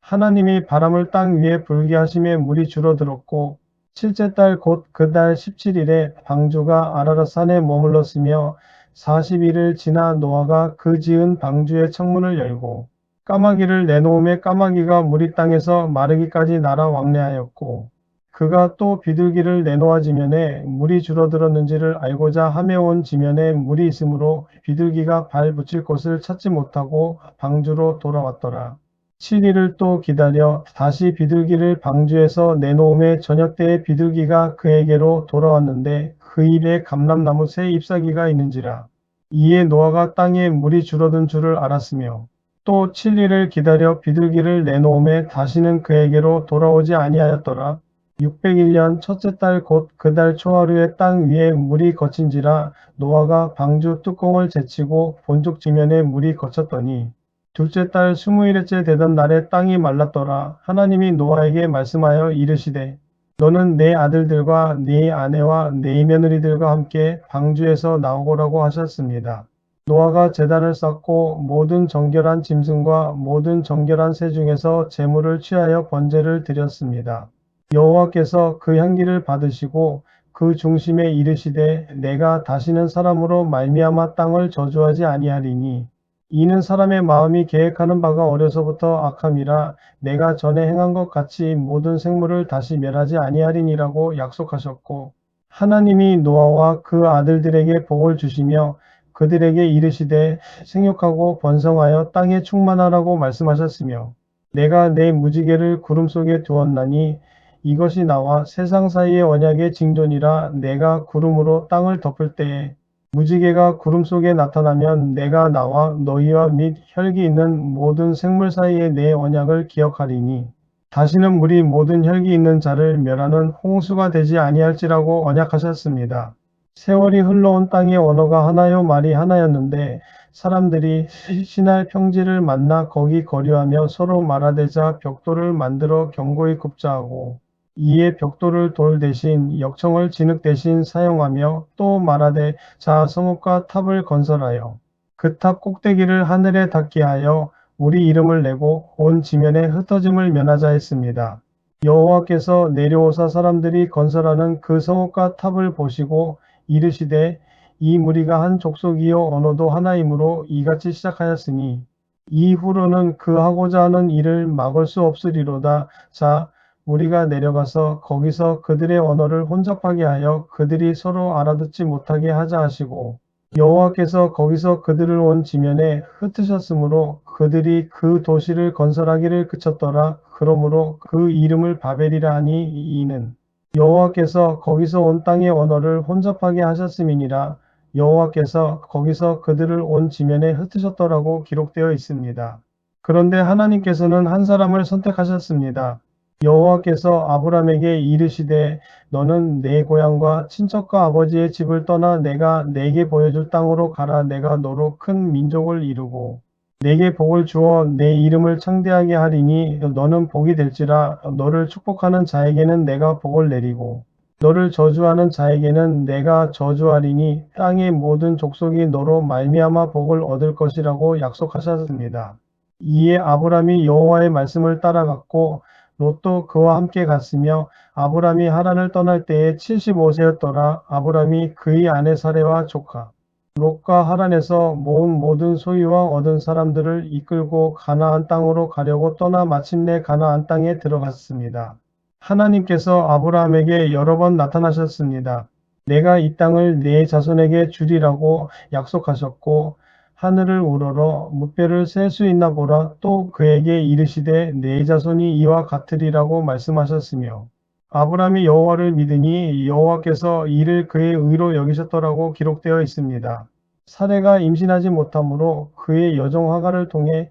Speaker 1: 하나님이 바람을 땅 위에 불게 하심에 물이 줄어들었고 7째 달 곧 그 달 17일에 방주가 아라랏산에 머물렀으며 40일을 지나 노아가 그 지은 방주의 창문을 열고 까마귀를 내놓음에 까마귀가 물이 땅에서 마르기까지 날아 왕래하였고 그가 또 비둘기를 내놓아 지면에 물이 줄어들었는지를 알고자 하매 온 지면에 물이 있으므로 비둘기가 발 붙일 곳을 찾지 못하고 방주로 돌아왔더라. 7일을 또 기다려 다시 비둘기를 방주에서 내놓음에 저녁때에 비둘기가 그에게로 돌아왔는데 그 입에 감람나무 새 잎사귀가 있는지라. 이에 노아가 땅에 물이 줄어든 줄을 알았으며 또 7일을 기다려 비둘기를 내놓음에 다시는 그에게로 돌아오지 아니하였더라. 601년 첫째 달 곧 그 달 초하루에 땅 위에 물이 거친지라 노아가 방주 뚜껑을 제치고 본죽 지면에 물이 거쳤더니 둘째 달 20일째 되던 날에 땅이 말랐더라. 하나님이 노아에게 말씀하여 이르시되 너는 내 아들들과 네 아내와 네 며느리들과 함께 방주에서 나오고라고 하셨습니다. 노아가 제단을 쌓고 모든 정결한 짐승과 모든 정결한 새 중에서 제물을 취하여 번제를 드렸습니다. 여호와께서 그 향기를 받으시고 그 중심에 이르시되 내가 다시는 사람으로 말미암아 땅을 저주하지 아니하리니 이는 사람의 마음이 계획하는 바가 어려서부터 악함이라 내가 전에 행한 것 같이 모든 생물을 다시 멸하지 아니하리니라고 약속하셨고 하나님이 노아와 그 아들들에게 복을 주시며 그들에게 이르시되 생육하고 번성하여 땅에 충만하라고 말씀하셨으며 내가 내 무지개를 구름 속에 두었나니 이것이 나와 세상 사이의 언약의 징조니라. 내가 구름으로 땅을 덮을 때에 무지개가 구름 속에 나타나면 내가 나와 너희와 및 혈기 있는 모든 생물 사이에 내 언약을 기억하리니 다시는 물이 모든 혈기 있는 자를 멸하는 홍수가 되지 아니할지라고 언약하셨습니다. 세월이 흘러온 땅의 언어가 하나요 말이 하나였는데 사람들이 신할 평지를 만나 거기 거류하며 서로 말하되자 벽돌을 만들어 견고히 굽자하고 이에 벽돌을 돌 대신 역청을 진흙 대신 사용하며 또 말하되 자 성읍과 탑을 건설하여 그 탑 꼭대기를 하늘에 닿게 하여 우리 이름을 내고 온 지면에 흩어짐을 면하자 했습니다. 여호와께서 내려오사 사람들이 건설하는 그 성읍과 탑을 보시고 이르시되 이 무리가 한 족속이요 언어도 하나이므로 이같이 시작하였으니 이후로는 그 하고자 하는 일을 막을 수 없으리로다. 자 우리가 내려가서 거기서 그들의 언어를 혼잡하게 하여 그들이 서로 알아듣지 못하게 하자 하시고 여호와께서 거기서 그들을 온 지면에 흩으셨으므로 그들이 그 도시를 건설하기를 그쳤더라. 그러므로 그 이름을 바벨이라 하니 이는 여호와께서 거기서 온 땅의 언어를 혼잡하게 하셨음이니라. 여호와께서 거기서 그들을 온 지면에 흩으셨더라고 기록되어 있습니다. 그런데 하나님께서는 한 사람을 선택하셨습니다. 여호와께서 아브람에게 이르시되 너는 내 고향과 친척과 아버지의 집을 떠나 내가 내게 보여줄 땅으로 가라. 내가 너로 큰 민족을 이루고 내게 복을 주어 내 이름을 창대하게 하리니 너는 복이 될지라. 너를 축복하는 자에게는 내가 복을 내리고 너를 저주하는 자에게는 내가 저주하리니 땅의 모든 족속이 너로 말미암아 복을 얻을 것이라고 약속하셨습니다. 이에 아브람이 여호와의 말씀을 따라갔고 롯도 그와 함께 갔으며 아브람이 하란을 떠날 때에 75세였더라. 아브람이 그의 아내 사레와 조카 롯과 하란에서 모은 모든 소유와 얻은 사람들을 이끌고 가나안 땅으로 가려고 떠나 마침내 가나안 땅에 들어갔습니다. 하나님께서 아브라함에게 여러 번 나타나셨습니다. 내가 이 땅을 네 자손에게 주리라고 약속하셨고 하늘을 우러러 무뼈를 셀 수 있나 보라. 또 그에게 이르시되 네 자손이 이와 같으리라고 말씀하셨으며 아브라함이 여호와를 믿으니 여호와께서 이를 그의 의로 여기셨더라고 기록되어 있습니다. 사레가 임신하지 못하므로 그의 여종 하갈을 통해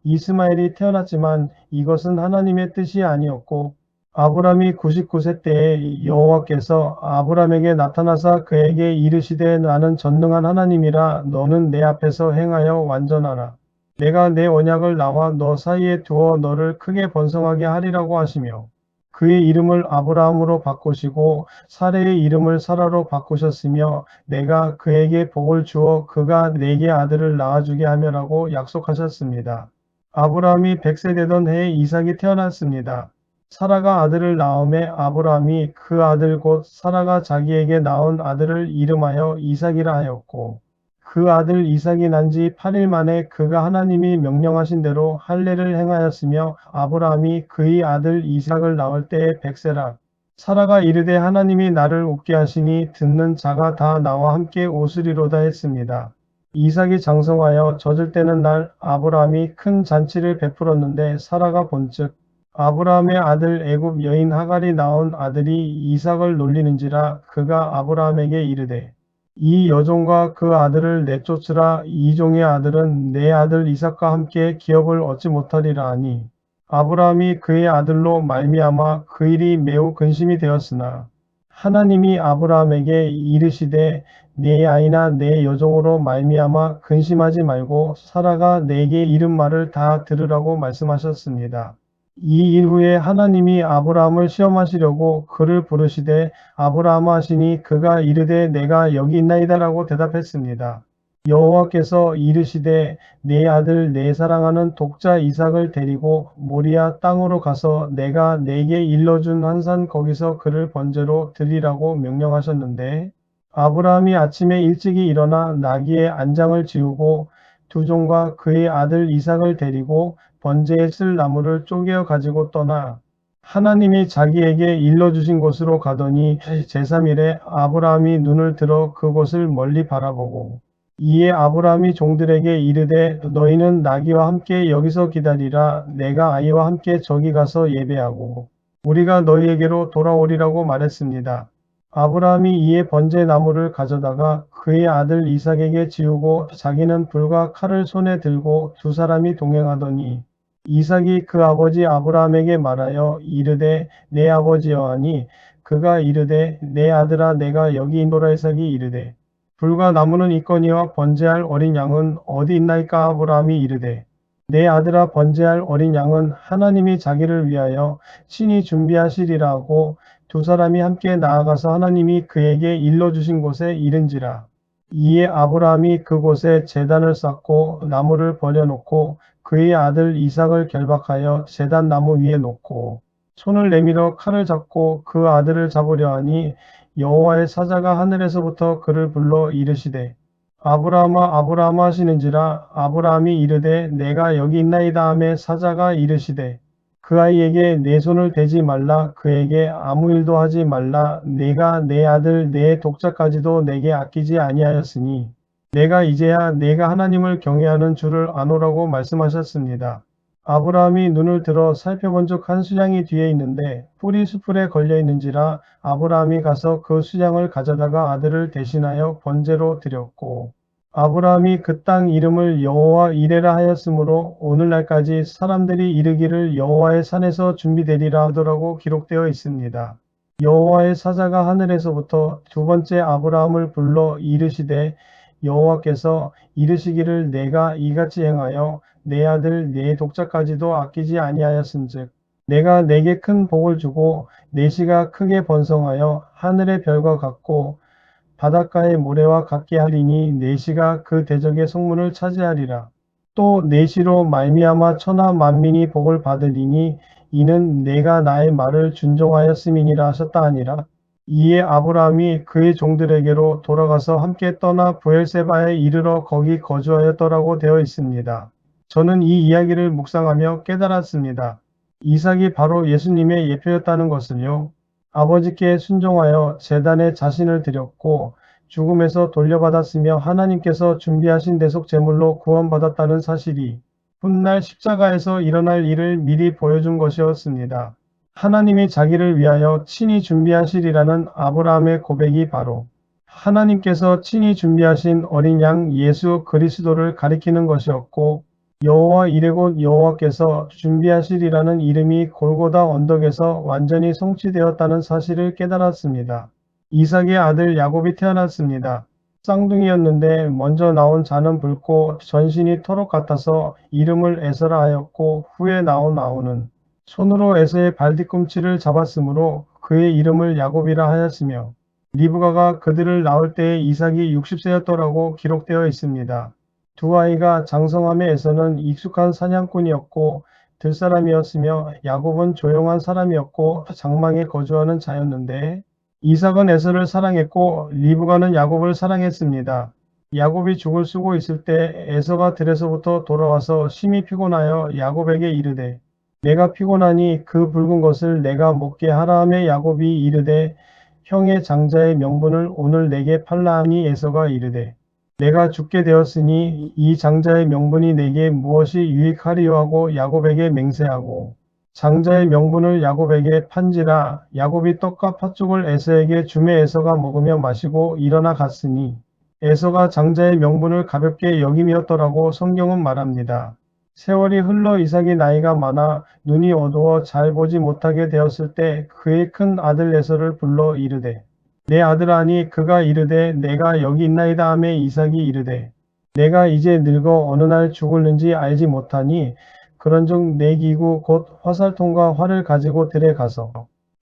Speaker 1: 이스마엘이 태어났지만 이것은 하나님의 뜻이 아니었고 아브람이 99세 때에 여호와께서 아브람에게 나타나사 그에게 이르시되 나는 전능한 하나님이라. 너는 내 앞에서 행하여 완전하라. 내가 내 언약을 나와 너 사이에 두어 너를 크게 번성하게 하리라고 하시며 그의 이름을 아브라함으로 바꾸시고 사레의 이름을 사라로 바꾸셨으며 내가 그에게 복을 주어 그가 내게 아들을 낳아주게 하며라고 약속하셨습니다. 아브라함이 100세 되던 해에 이삭이 태어났습니다. 사라가 아들을 낳음에 아브라함이 그 아들 곧 사라가 자기에게 낳은 아들을 이름하여 이삭이라 하였고 그 아들 이삭이 난 지 8일 만에 그가 하나님이 명령하신 대로 할례를 행하였으며 아브라함이 그의 아들 이삭을 낳을 때에 100세라. 사라가 이르되 하나님이 나를 웃게 하시니 듣는 자가 다 나와 함께 웃으리로다 했습니다. 이삭이 장성하여 젖을 때는 날 아브라함이 큰 잔치를 베풀었는데 사라가 본즉 아브라함의 아들 애굽 여인 하갈이 낳은 아들이 이삭을 놀리는지라 그가 아브라함에게 이르되 이 여종과 그 아들을 내쫓으라 이 종의 아들은 내 아들 이삭과 함께 기업을 얻지 못하리라 하니 아브라함이 그의 아들로 말미암아 그 일이 매우 근심이 되었으나 하나님이 아브라함에게 이르시되 내 아이나 내 여종으로 말미암아 근심하지 말고 사라가 내게 이른 말을 다 들으라고 말씀하셨습니다. 이 일 후에 하나님이 아브라함을 시험하시려고 그를 부르시되 아브라함아 하시니 그가 이르되 내가 여기 있나이다라고 대답했습니다. 여호와께서 이르시되 내 아들 내 사랑하는 독자 이삭을 데리고 모리아 땅으로 가서 내가 내게 일러준 환산 거기서 그를 번제로 드리라고 명령하셨는데 아브라함이 아침에 일찍이 일어나 나귀의 안장을 지우고 두 종과 그의 아들 이삭을 데리고 번제에 쓸 나무를 쪼개어 가지고 떠나 하나님이 자기에게 일러주신 곳으로 가더니 제3일에 아브라함이 눈을 들어 그곳을 멀리 바라보고 이에 아브라함이 종들에게 이르되 너희는 나귀와 함께 여기서 기다리라 내가 아이와 함께 저기 가서 예배하고 우리가 너희에게로 돌아오리라고 말했습니다. 아브라함이 이에 번제 나무를 가져다가 그의 아들 이삭에게 지우고 자기는 불과 칼을 손에 들고 두 사람이 동행하더니 이삭이 그 아버지 아브라함에게 말하여 이르되 내 아버지여 하니 그가 이르되 내 아들아 내가 여기 있노라. 이삭이 이르되 불과 나무는 있거니와 번제할 어린 양은 어디 있나이까. 아브라함이 이르되 내 아들아 번제할 어린 양은 하나님이 자기를 위하여 친히 준비하시리라 하고 두 사람이 함께 나아가서 하나님이 그에게 일러주신 곳에 이른지라. 이에 아브라함이 그곳에 제단을 쌓고 나무를 버려놓고 그의 아들 이삭을 결박하여 제단 나무 위에 놓고 손을 내밀어 칼을 잡고 그 아들을 잡으려 하니 여호와의 사자가 하늘에서부터 그를 불러 이르시되 아브라함아 아브라함아 하시는지라. 아브라함이 이르되 내가 여기 있나이다 하매 사자가 이르시되 그 아이에게 내 손을 대지 말라. 그에게 아무 일도 하지 말라. 내가 내 아들 내 독자까지도 내게 아끼지 아니하였으니 내가 이제야 내가 하나님을 경외하는 줄을 아노라고 말씀하셨습니다. 아브라함이 눈을 들어 살펴본즉 한 수양이 뒤에 있는데 뿔이 수풀에 걸려 있는지라. 아브라함이 가서 그 수양을 가져다가 아들을 대신하여 번제로 드렸고 아브라함이 그 땅 이름을 여호와 이레라 하였으므로 오늘날까지 사람들이 이르기를 여호와의 산에서 준비되리라 하더라고 기록되어 있습니다. 여호와의 사자가 하늘에서부터 두 번째 아브라함을 불러 이르시되 여호와께서 이르시기를 내가 이같이 행하여 내 아들 내 독자까지도 아끼지 아니하였은즉 내가 내게 큰 복을 주고 내 씨가 크게 번성하여 하늘의 별과 같고 바닷가의 모래와 같게 하리니 내 씨가 그 대적의 성문을 차지하리라. 또 내 씨로 말미암아 천하 만민이 복을 받으리니 이는 내가 나의 말을 준종하였음이니라 하셨다 하니라. 이에 아브라함이 그의 종들에게로 돌아가서 함께 떠나 브엘세바에 이르러 거기 거주하였더라고 되어 있습니다. 저는 이 이야기를 묵상하며 깨달았습니다. 이삭이 바로 예수님의 예표였다는 것을요. 아버지께 순종하여 제단에 자신을 드렸고 죽음에서 돌려받았으며 하나님께서 준비하신 대속 제물로 구원받았다는 사실이 훗날 십자가에서 일어날 일을 미리 보여준 것이었습니다. 하나님이 자기를 위하여 친히 준비하시리라는 아브라함의 고백이 바로 하나님께서 친히 준비하신 어린 양 예수 그리스도를 가리키는 것이었고 여호와 이레 곧 여호와께서 준비하시리라는 이름이 골고다 언덕에서 완전히 성취되었다는 사실을 깨달았습니다. 이삭의 아들 야곱이 태어났습니다. 쌍둥이였는데 먼저 나온 자는 붉고 전신이 토록 같아서 이름을 에서라 하였고 후에 나온 아우는 손으로 에서의 발뒤꿈치를 잡았으므로 그의 이름을 야곱이라 하였으며 리브가가 그들을 낳을 때에 이삭이 60세였더라고 기록되어 있습니다. 두 아이가 장성함에 에서는 익숙한 사냥꾼이었고 들사람이었으며 야곱은 조용한 사람이었고 장막에 거주하는 자였는데 이삭은 에서를 사랑했고 리브가는 야곱을 사랑했습니다. 야곱이 죽을 쓰고 있을 때 에서가 들에서부터 돌아와서 심히 피곤하여 야곱에게 이르되 내가 피곤하니 그 붉은 것을 내가 먹게 하라 하매 야곱이 이르되 형의 장자의 명분을 오늘 내게 팔라 하니 에서가 이르되 내가 죽게 되었으니 이 장자의 명분이 내게 무엇이 유익하리요 하고 야곱에게 맹세하고 장자의 명분을 야곱에게 판지라. 야곱이 떡과 팥죽을 에서에게 주매 에서가 먹으며 마시고 일어나 갔으니 에서가 장자의 명분을 가볍게 여김이었더라고 성경은 말합니다. 세월이 흘러 이삭이 나이가 많아 눈이 어두워 잘 보지 못하게 되었을 때 그의 큰 아들 에서를 불러 이르되 내 아들아니 그가 이르되 내가 여기 있나이다 하매 이삭이 이르되 내가 이제 늙어 어느 날 죽을는지 알지 못하니 그런즉 내 기구 곧 화살통과 활을 가지고 들에 가서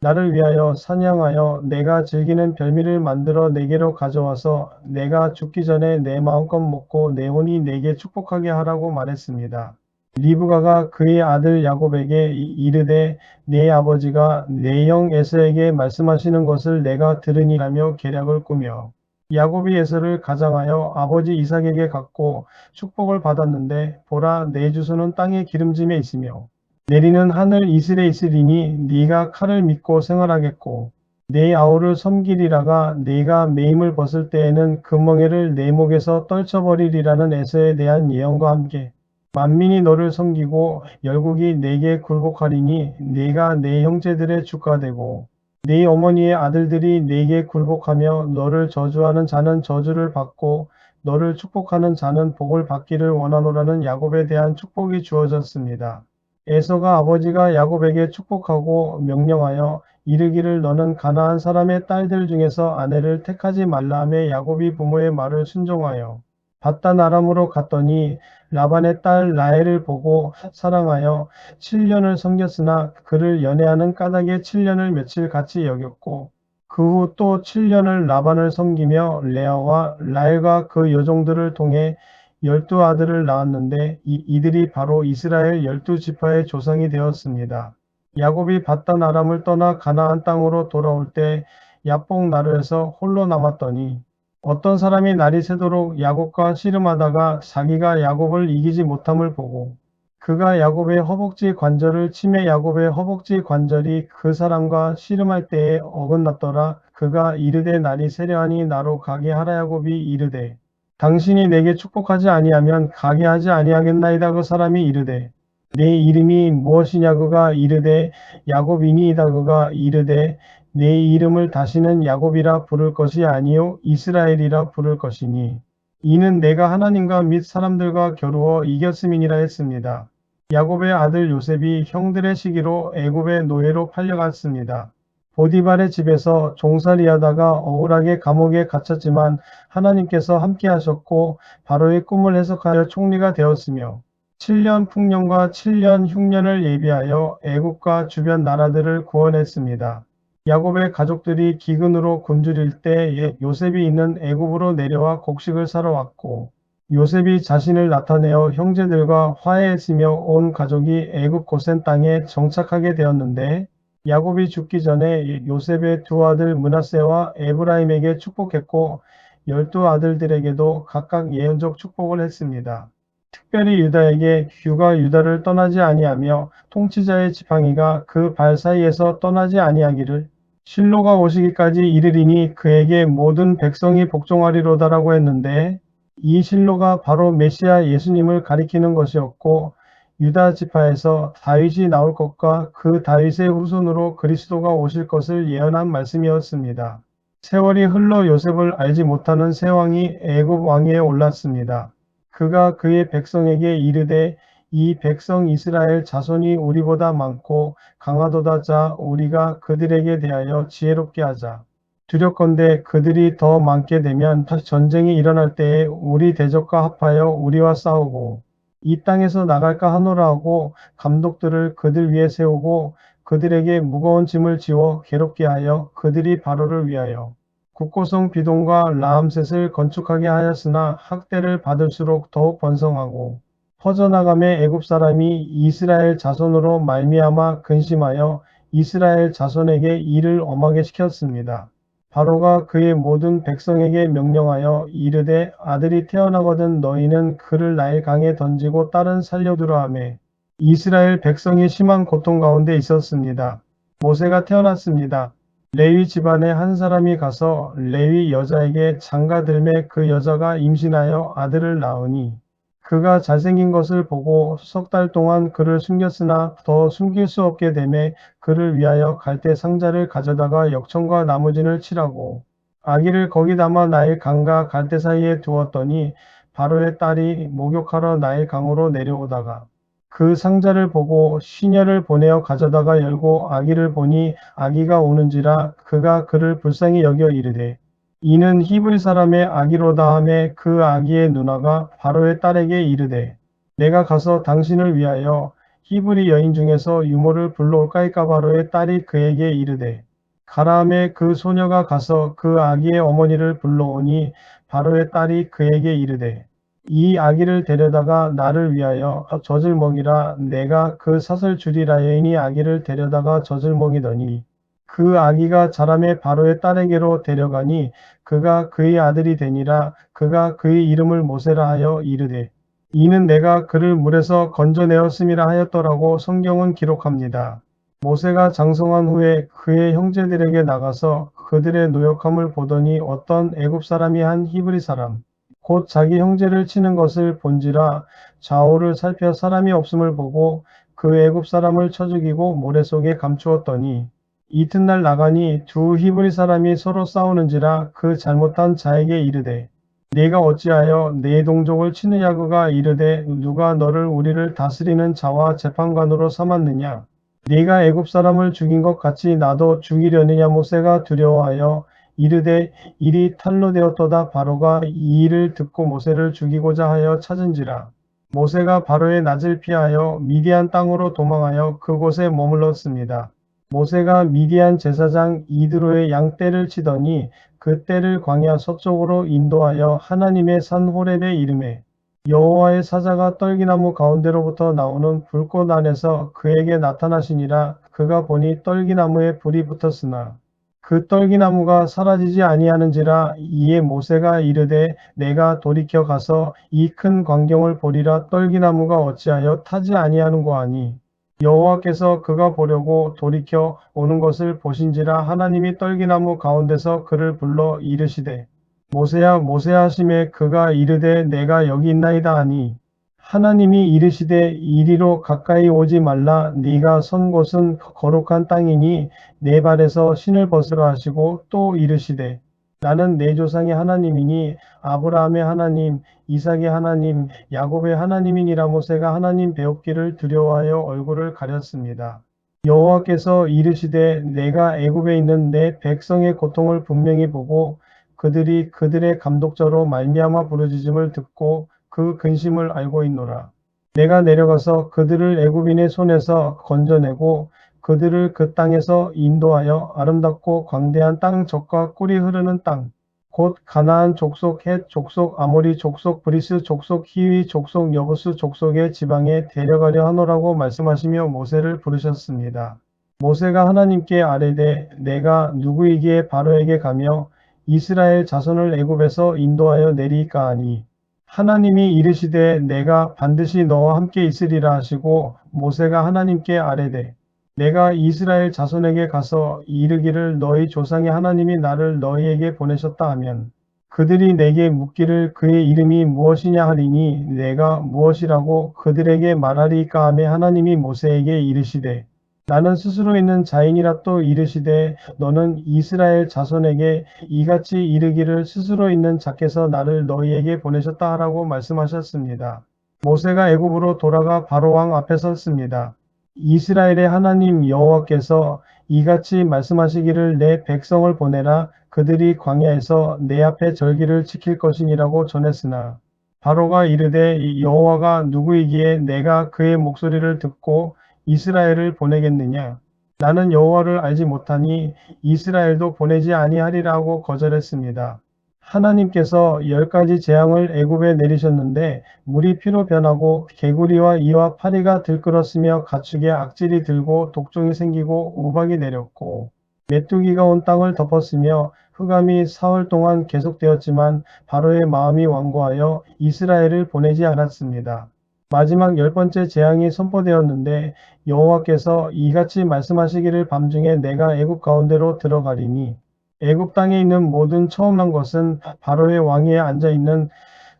Speaker 1: 나를 위하여 사냥하여 내가 즐기는 별미를 만들어 내게로 가져와서 내가 죽기 전에 내 마음껏 먹고 내 혼이 내게 축복하게 하라고 말했습니다. 리브가가 그의 아들 야곱에게 이르되 내 아버지가 내 형 에서에게 말씀하시는 것을 내가 들으니라며 계략을 꾸며 야곱이 에서를 가장하여 아버지 이삭에게 갖고 축복을 받았는데 보라 내 주소는 땅의 기름짐에 있으며 내리는 하늘 이슬에 있으리니 네가 칼을 믿고 생활하겠고 내 아우를 섬기리라가 네가 매임을 벗을 때에는 그 멍에를 내 목에서 떨쳐버리리라는 에서에 대한 예언과 함께 만민이 너를 섬기고 열국이 내게 굴복하리니 네가 내 형제들의 주가 되고 네 어머니의 아들들이 네게 굴복하며 너를 저주하는 자는 저주를 받고 너를 축복하는 자는 복을 받기를 원하노라는 야곱에 대한 축복이 주어졌습니다. 에서가 아버지가 야곱에게 축복하고 명령하여 이르기를 너는 가나안 사람의 딸들 중에서 아내를 택하지 말라 하며 야곱이 부모의 말을 순종하여 밧단 아람으로 갔더니 라반의 딸 라헬을 보고 사랑하여 7년을 섬겼으나 그를 연애하는 까닭에 7년을 며칠 같이 여겼고 그 후 또 7년을 라반을 섬기며 레아와 라헬과 그 여종들을 통해 12아들을 낳았는데 이들이 바로 이스라엘 12지파의 조상이 되었습니다. 야곱이 밧단 아람을 떠나 가나안 땅으로 돌아올 때 야복 나루에서 홀로 남았더니 어떤 사람이 날이 새도록 야곱과 씨름하다가 자기가 야곱을 이기지 못함을 보고 그가 야곱의 허벅지 관절을 치매 야곱의 허벅지 관절이 그 사람과 씨름할 때에 어긋났더라. 그가 이르되 날이 새려하니 나로 가게 하라. 야곱이 이르되 당신이 내게 축복하지 아니하면 가게 하지 아니하겠나이다. 그 사람이 이르되 내 이름이 무엇이냐. 그가 이르되 야곱이니이다. 그가 이르되 내 이름을 다시는 야곱이라 부를 것이 아니요 이스라엘이라 부를 것이니 이는 내가 하나님과 및 사람들과 겨루어 이겼음이니라 했습니다. 야곱의 아들 요셉이 형들의 시기로 애굽의 노예로 팔려갔습니다. 보디발의 집에서 종살이하다가 억울하게 감옥에 갇혔지만 하나님께서 함께하셨고 바로의 꿈을 해석하여 총리가 되었으며 7년 풍년과 7년 흉년을 예비하여 애굽과 주변 나라들을 구원했습니다. 야곱의 가족들이 기근으로 굶주릴 때 요셉이 있는 애굽으로 내려와 곡식을 사러 왔고 요셉이 자신을 나타내어 형제들과 화해했으며 온 가족이 애굽 고센 땅에 정착하게 되었는데 야곱이 죽기 전에 요셉의 두 아들 므낫세와 에브라임에게 축복했고 12아들들에게도 각각 예언적 축복을 했습니다. 특별히 유다에게 규가 유다를 떠나지 아니하며 통치자의 지팡이가 그 발 사이에서 떠나지 아니하기를 실로가 오시기까지 이르리니 그에게 모든 백성이 복종하리로다라고 했는데 이 실로가 바로 메시아 예수님을 가리키는 것이었고 유다 지파에서 다윗이 나올 것과 그 다윗의 후손으로 그리스도가 오실 것을 예언한 말씀이었습니다. 세월이 흘러 요셉을 알지 못하는 새 왕이 애굽 왕위에 올랐습니다. 그가 그의 백성에게 이르되 이 백성 이스라엘 자손이 우리보다 많고 강하도다. 자 우리가 그들에게 대하여 지혜롭게 하자. 두렵건대 그들이 더 많게 되면 전쟁이 일어날 때에 우리 대적과 합하여 우리와 싸우고 이 땅에서 나갈까 하노라 하고 감독들을 그들 위에 세우고 그들에게 무거운 짐을 지워 괴롭게 하여 그들이 바로를 위하여 국고성 비동과 라암셋을 건축하게 하였으나 학대를 받을수록 더욱 번성하고 퍼져나가매 애굽 사람이 이스라엘 자손으로 말미암아 근심하여 이스라엘 자손에게 일을 엄하게 시켰습니다. 바로가 그의 모든 백성에게 명령하여 이르되 아들이 태어나거든 너희는 그를 나일 강에 던지고 딸은 살려두라 하매 이스라엘 백성이 심한 고통 가운데 있었습니다. 모세가 태어났습니다. 레위 집안의 한 사람이 가서 레위 여자에게 장가들매 그 여자가 임신하여 아들을 낳으니 그가 잘생긴 것을 보고 석 달 동안 그를 숨겼으나 더 숨길 수 없게 되매 그를 위하여 갈대 상자를 가져다가 역청과 나무진을 칠하고 아기를 거기 담아 나일 강과 갈대 사이에 두었더니 바로의 딸이 목욕하러 나일 강으로 내려오다가 그 상자를 보고 시녀를 보내어 가져다가 열고 아기를 보니 아기가 우는지라 그가 그를 불쌍히 여겨 이르되 이는 히브리 사람의 아기로다 하매 그 아기의 누나가 바로의 딸에게 이르되 내가 가서 당신을 위하여 히브리 여인 중에서 유모를 불러올까이까 바로의 딸이 그에게 이르되 가라 하매 그 소녀가 가서 그 아기의 어머니를 불러오니 바로의 딸이 그에게 이르되 이 아기를 데려다가 나를 위하여 젖을 먹이라 내가 그 사슬 주리라 여인이 아기를 데려다가 젖을 먹이더니 그 아기가 자라매 바로의 딸에게로 데려가니 그가 그의 아들이 되니라 그가 그의 이름을 모세라 하여 이르되 이는 내가 그를 물에서 건져내었음이라 하였더라고 성경은 기록합니다. 모세가 장성한 후에 그의 형제들에게 나가서 그들의 노역함을 보더니 어떤 애굽 사람이 한 히브리 사람 곧 자기 형제를 치는 것을 본지라 좌우를 살펴 사람이 없음을 보고 그 애굽 사람을 쳐 죽이고 모래 속에 감추었더니 이튿날 나가니 두 히브리 사람이 서로 싸우는지라 그 잘못한 자에게 이르되 네가 어찌하여 내 동족을 치느냐 그가 이르되 누가 너를 우리를 다스리는 자와 재판관으로 삼았느냐 네가 애굽 사람을 죽인 것 같이 나도 죽이려느냐 모세가 두려워하여 이르되 일이 탈로 되었도다 바로가 이 일을 듣고 모세를 죽이고자 하여 찾은지라 모세가 바로의 낯을 피하여 미디안 땅으로 도망하여 그곳에 머물렀습니다. 모세가 미디안 제사장 이드로의 양 떼를 치더니 그 떼를 광야 서쪽으로 인도하여 하나님의 산 호렙에 이르매 여호와의 사자가 떨기나무 가운데로부터 나오는 불꽃 안에서 그에게 나타나시니라 그가 보니 떨기나무에 불이 붙었으나 그 떨기나무가 사라지지 아니하는지라 이에 모세가 이르되 내가 돌이켜 가서 이 큰 광경을 보리라 떨기나무가 어찌하여 타지 아니하는고 하니 여호와께서 그가 보려고 돌이켜 오는 것을 보신지라 하나님이 떨기나무 가운데서 그를 불러 이르시되 모세야 모세야 하심에 그가 이르되 내가 여기 있나이다 하니 하나님이 이르시되 이리로 가까이 오지 말라 네가 선 곳은 거룩한 땅이니 네 발에서 신을 벗으라 하시고 또 이르시되 나는 내 조상의 하나님이니 아브라함의 하나님, 이삭의 하나님, 야곱의 하나님이니라 모세가 하나님 배웁기를 두려워하여 얼굴을 가렸습니다. 여호와께서 이르시되 내가 애굽에 있는 내 백성의 고통을 분명히 보고 그들이 그들의 감독자로 말미암아 부르짖음을 듣고 그 근심을 알고 있노라. 내가 내려가서 그들을 애굽인의 손에서 건져내고 그들을 그 땅에서 인도하여 아름답고 광대한 땅 적과 꿀이 흐르는 땅, 곧 가나안 족속, 헷 족속, 아모리 족속, 브리스 족속, 히위 족속, 여부스 족속의 지방에 데려가려 하노라고 말씀하시며 모세를 부르셨습니다. 모세가 하나님께 아뢰되 내가 누구이기에 바로에게 가며 이스라엘 자손을 애굽에서 인도하여 내리까 하니 하나님이 이르시되 내가 반드시 너와 함께 있으리라 하시고 모세가 하나님께 아뢰되 내가 이스라엘 자손에게 가서 이르기를 너희 조상의 하나님이 나를 너희에게 보내셨다 하면 그들이 내게 묻기를 그의 이름이 무엇이냐 하리니 내가 무엇이라고 그들에게 말하리까 하매 하나님이 모세에게 이르시되 나는 스스로 있는 자인이라 또 이르시되 너는 이스라엘 자손에게 이같이 이르기를 스스로 있는 자께서 나를 너희에게 보내셨다 하라고 말씀하셨습니다. 모세가 애굽으로 돌아가 바로 왕 앞에 섰습니다. 이스라엘의 하나님 여호와께서 이같이 말씀하시기를 내 백성을 보내라 그들이 광야에서 내 앞에 절기를 지킬 것이니라고 전했으나 바로가 이르되 여호와가 누구이기에 내가 그의 목소리를 듣고 이스라엘을 보내겠느냐 나는 여호와를 알지 못하니 이스라엘도 보내지 아니하리라고 거절했습니다. 하나님께서 10가지 재앙을 애굽에 내리셨는데 물이 피로 변하고 개구리와 이와 파리가 들끓었으며 가축의 악질이 들고 독종이 생기고 우박이 내렸고 메뚜기가 온 땅을 덮었으며 흑암이 사흘 동안 계속되었지만 바로의 마음이 완고하여 이스라엘을 보내지 않았습니다. 마지막 10번째 재앙이 선포되었는데 여호와께서 이같이 말씀하시기를 밤중에 내가 애굽 가운데로 들어가리니 애굽 땅에 있는 모든 처음 난 것은 바로의 왕위에 앉아있는